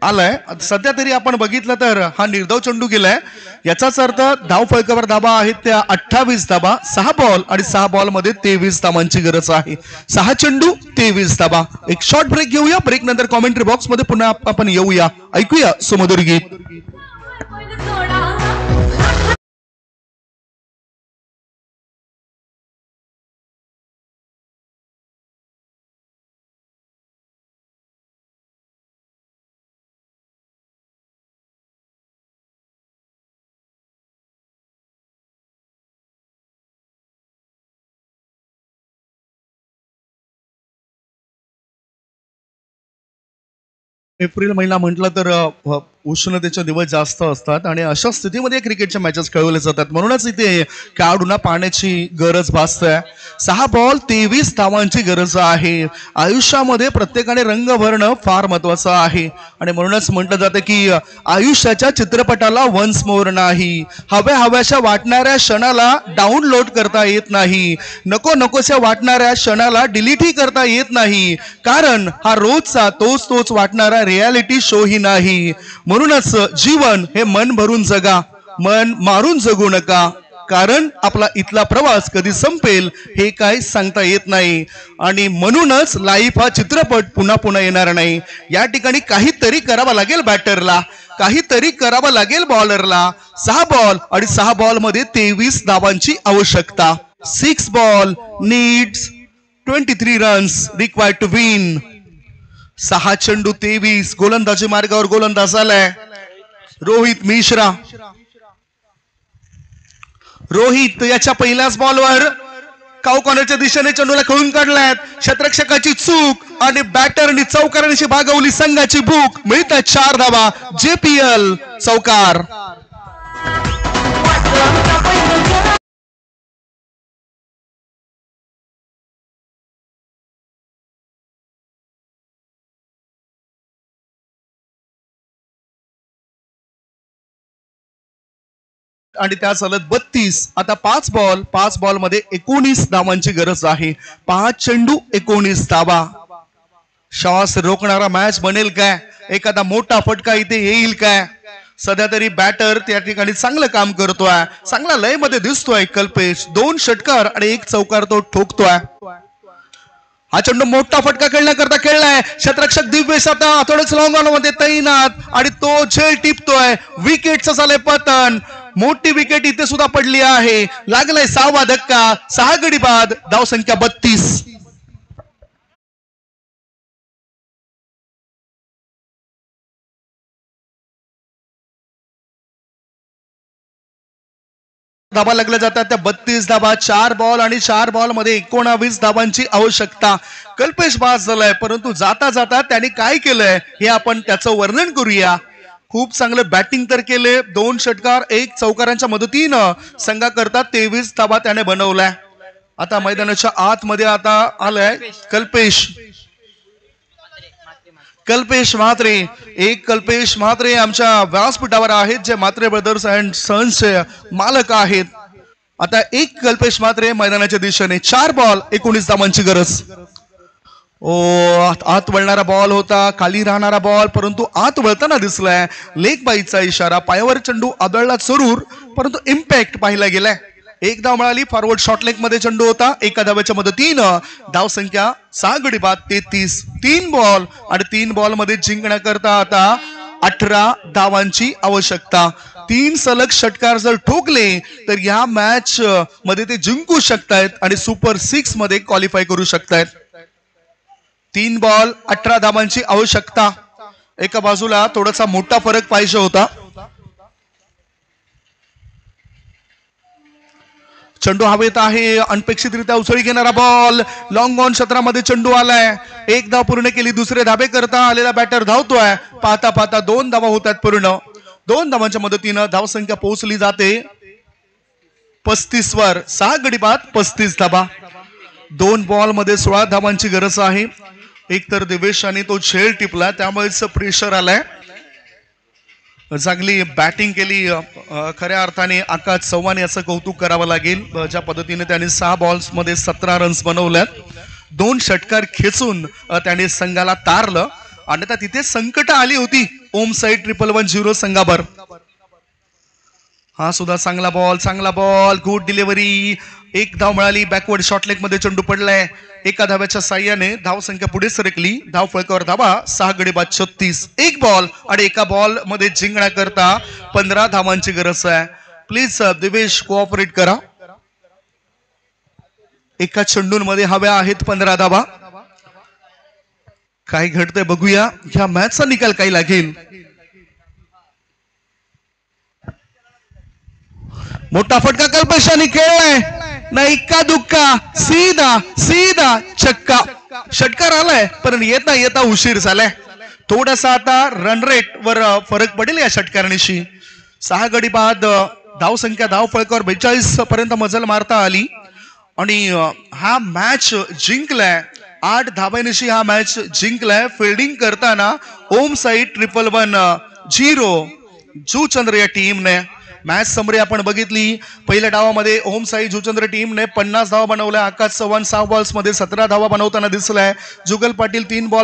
आलाय. सध्या तरी आपण बघितलं तर हा निर्धाव चेंडू गेलाय. याचाच अर्थ धाव फलकावर धाबा आहेत त्या 28 धाबा. 6 बॉल आणि 6 बॉल मध्ये 23 धावांची गरज आहे. 6 चेंडू 23 धाबा. एक शॉर्ट ब्रेक घेऊया. ब्रेक नंतर कॉमेंट्री बॉक्स मध्ये पुन्हा आपण येऊया. ऐकूया सुमधुर गीत. एप्रिल महिना म्हटलं तर उष्णतेचे दिवस जास्त असतात आणि अशा स्थितीमध्ये क्रिकेटच्या मॅचेस खेळवले जातात. म्हणूनच इथे खेळाडूंना पाण्याची गरज भासते. 6 बॉल 23 धावांची गरज आहे. आयुष्यामध्ये प्रत्येकाने रंग भरणं फार महत्वाचं आहे आणि म्हणूनच म्हटलं जातं की आयुष्याच्या चित्रपटाला वन्स मोर नाही. हव्याशा वाटणाऱ्या क्षणाला डाउनलोड करता येत नाही. नकोशा वाटणाऱ्या क्षणाला डिलीटही करता येत नाही. कारण हा रोजचा तोच वाटणारा रियालिटी शो ही नाही. म्हणूनच जीवन हे मन भरून जगा, मन मारून जगू नका. कारण आपला इथला प्रवास कधी संपेल हे काय सांगता येत नाही आणि म्हणूनच लाईफ हा चित्रपट पुन्हा येणार नाही. या ठिकाणी काहीतरी करावं लागेल बॅटरला, काहीतरी करावं लागेल बॉलरला. 6 बॉल आणि 6 बॉल मध्ये 23 धावांची आवश्यकता. 6 ball needs 23 runs required to win. 6 चेंडू 23. गोलंदाजी मार्गावर गोलंदाज आलाय रोहित मिश्रा. रोहित याच्या पहिल्याच बॉलवर काऊ कॉर्नरच्या दिशेने चेंडूला खेळून काढलाय. क्षेत्ररक्षकाची चूक आणि बॅटरनी चौकारांशी भागवली संघाची भूक. मिळतात 4 धावा. JPL चौकार. आणि त्या चालत 32. आता 5 बॉल मध्ये 19 धावांची गरज आहे. 5 चेंडू 19 धावा. श्वास रोखणारा मॅच बनेल काय? एखादा मोठा फटका इथे येईल काय? सध्या तरी बॅटर त्या ठिकाणी चांगलं काम करतोय. चांगला लय मध्ये दिसतोय कल्पेश. 2 षटकार आणि 1 चौकार तो ठोकतोय. हा चेंडू मोठा फटका खेळण्याकरता खेळलाय. क्षेत्ररक्षक दिव्येश आता थोडंच लॉंग ऑन मध्ये तैनात आणि तो झेल टिपतोय. विकेटचं झालंय पतन. मोठी विकेट इथे सुद्धा पडली आहे. लागलाय 6वा धक्का. 6 गडी बाद. धाव संख्या 32. धाबा लागल्या जातात त्या 32 धाबा. 4 बॉल आणि 4 बॉल मध्ये 19 धाबांची आवश्यकता. कल्पेश बास झालाय, परंतु जाता जाता त्याने काय केलंय हे आपण त्याचं वर्णन करूया. खूप चांगलं बॅटिंग तर केले. 2 षटकार 1 चौकारांच्या मदतीनं संघाकरता 23 धाबा त्याने बनवलाय. आता मैदानाच्या आतमध्ये आता आलाय कल्पेश म्हात्रे. एक कल्पेश म्हात्रे आमच्या व्यासपीठावर आहेत, जे म्हात्रे ब्रदर्स अँड सन्सचे मालक आहेत. आता एक कल्पेश म्हात्रे मैदानाच्या दिशेने. 4 बॉल 19 धावांची गरज. आत वळणारा बॉल होता, खाली राहणारा बॉल, परंतु आत वळताना दिसलाय. लेग बाईचा इशारा. पायावर चेंडू आदळला जरूर, परंतु इम्पॅक्ट पाहिला गेलाय. 1 धाव मिळाली. फॉरवर्ड शॉर्ट लेग मध्ये चेंडू होता. 1 धाव्याच्या मदतीनं धाव संख्या 6 गडी बाद 33. 3 बॉल आणि 3 बॉल मध्ये जिंकण्याकरता आता 18 धावांची आवश्यकता. 3 सलग षटकार जर ठोकले तर या मॅच मध्ये ते जिंकू शकतायत आणि सुपर 6 मध्ये क्वालिफाय करू शकतायत. 3 बॉल 18 धावांची आवश्यकता. एका बाजूला थोडासा मोठा फरक पाहिजे होता. चेंडू हवेत आहे. अनपेक्षितरित्या उसळी घेणारा बॉल. लॉंग ऑन क्षेत्रामध्ये चेंडू आलाय. 1 धाव पूर्ण केली. दुसरे धाबे करता आलेला बॅटर धावतोय. पाहता पाहता 2 धावा होतात पूर्ण. 2 धावांच्या मदतीनं धाव संख्या पोहोचली जाते 35 वर. 6 गडी बाद 35 धाबा. 2 बॉल मध्ये 16 धावांची गरज आहे. एक तर दिवेशाने तो झेल टिपला, त्यामुळेच प्रेशर आलाय. चांगली बॅटिंग केली खऱ्या अर्थाने आकाश चव्हाण याचं कौतुक करावं लागेल. ज्या पद्धतीने त्याने 6 बॉल्स मध्ये 17 रन्स बनवल्यात. 2 षटकार खेचून त्याने संघाला तारलं. आणि आता तिथे संकट आली होती ओम साईड 111 संघावर. हा सुद्धा चांगला बॉल. Good delivery. 1 धाव मिळाली. बॅकवर्ड शॉर्ट लेग मध्ये चेंडू पडलाय. 1 धाव्याच्या साह्याने धाव संख्या पुढे सरकली. धाव फळकावर धावा 6 गडी बाद 36. 1 बॉल आणि 1 बॉल मध्ये जिंकण्याकरता 15 धावांची गरज आहे. प्लीज दिवेश कोऑपरेट करा. 1 चेंडूंमध्ये हव्या आहेत 15 धावा. काय घडतंय बघूया. ह्या मॅचचा निकाल काय लागेल. मोठा फटका कल्पेशाने खेळलाय. नाही का दुक्का. सीधा छक्का. षटकार आलाय, पण येता उशीर झालाय. थोडासा आता रन रेट वर फरक पडेल या षटकारणीशी. 6 गडी बाद. धाव संख्या धाव फळकावर 42 पर्यंत मजल मारता आली आणि हा मॅच जिंकलाय. 8 धाब्यानिशी हा मॅच जिंकलाय. फिल्डिंग करताना ओम साईड 111 जुचंद्र या टीमने. मॅच समरी आपण बघितली. पहिल्या डावामध्ये ओम साई जुचंद्र टीमने 50 धावा बनवल्या. आकाश चव्हाण 6 बॉल्स मध्ये 17 धावा बनवताना दिसलाय. जुगल पाटील 3 बॉल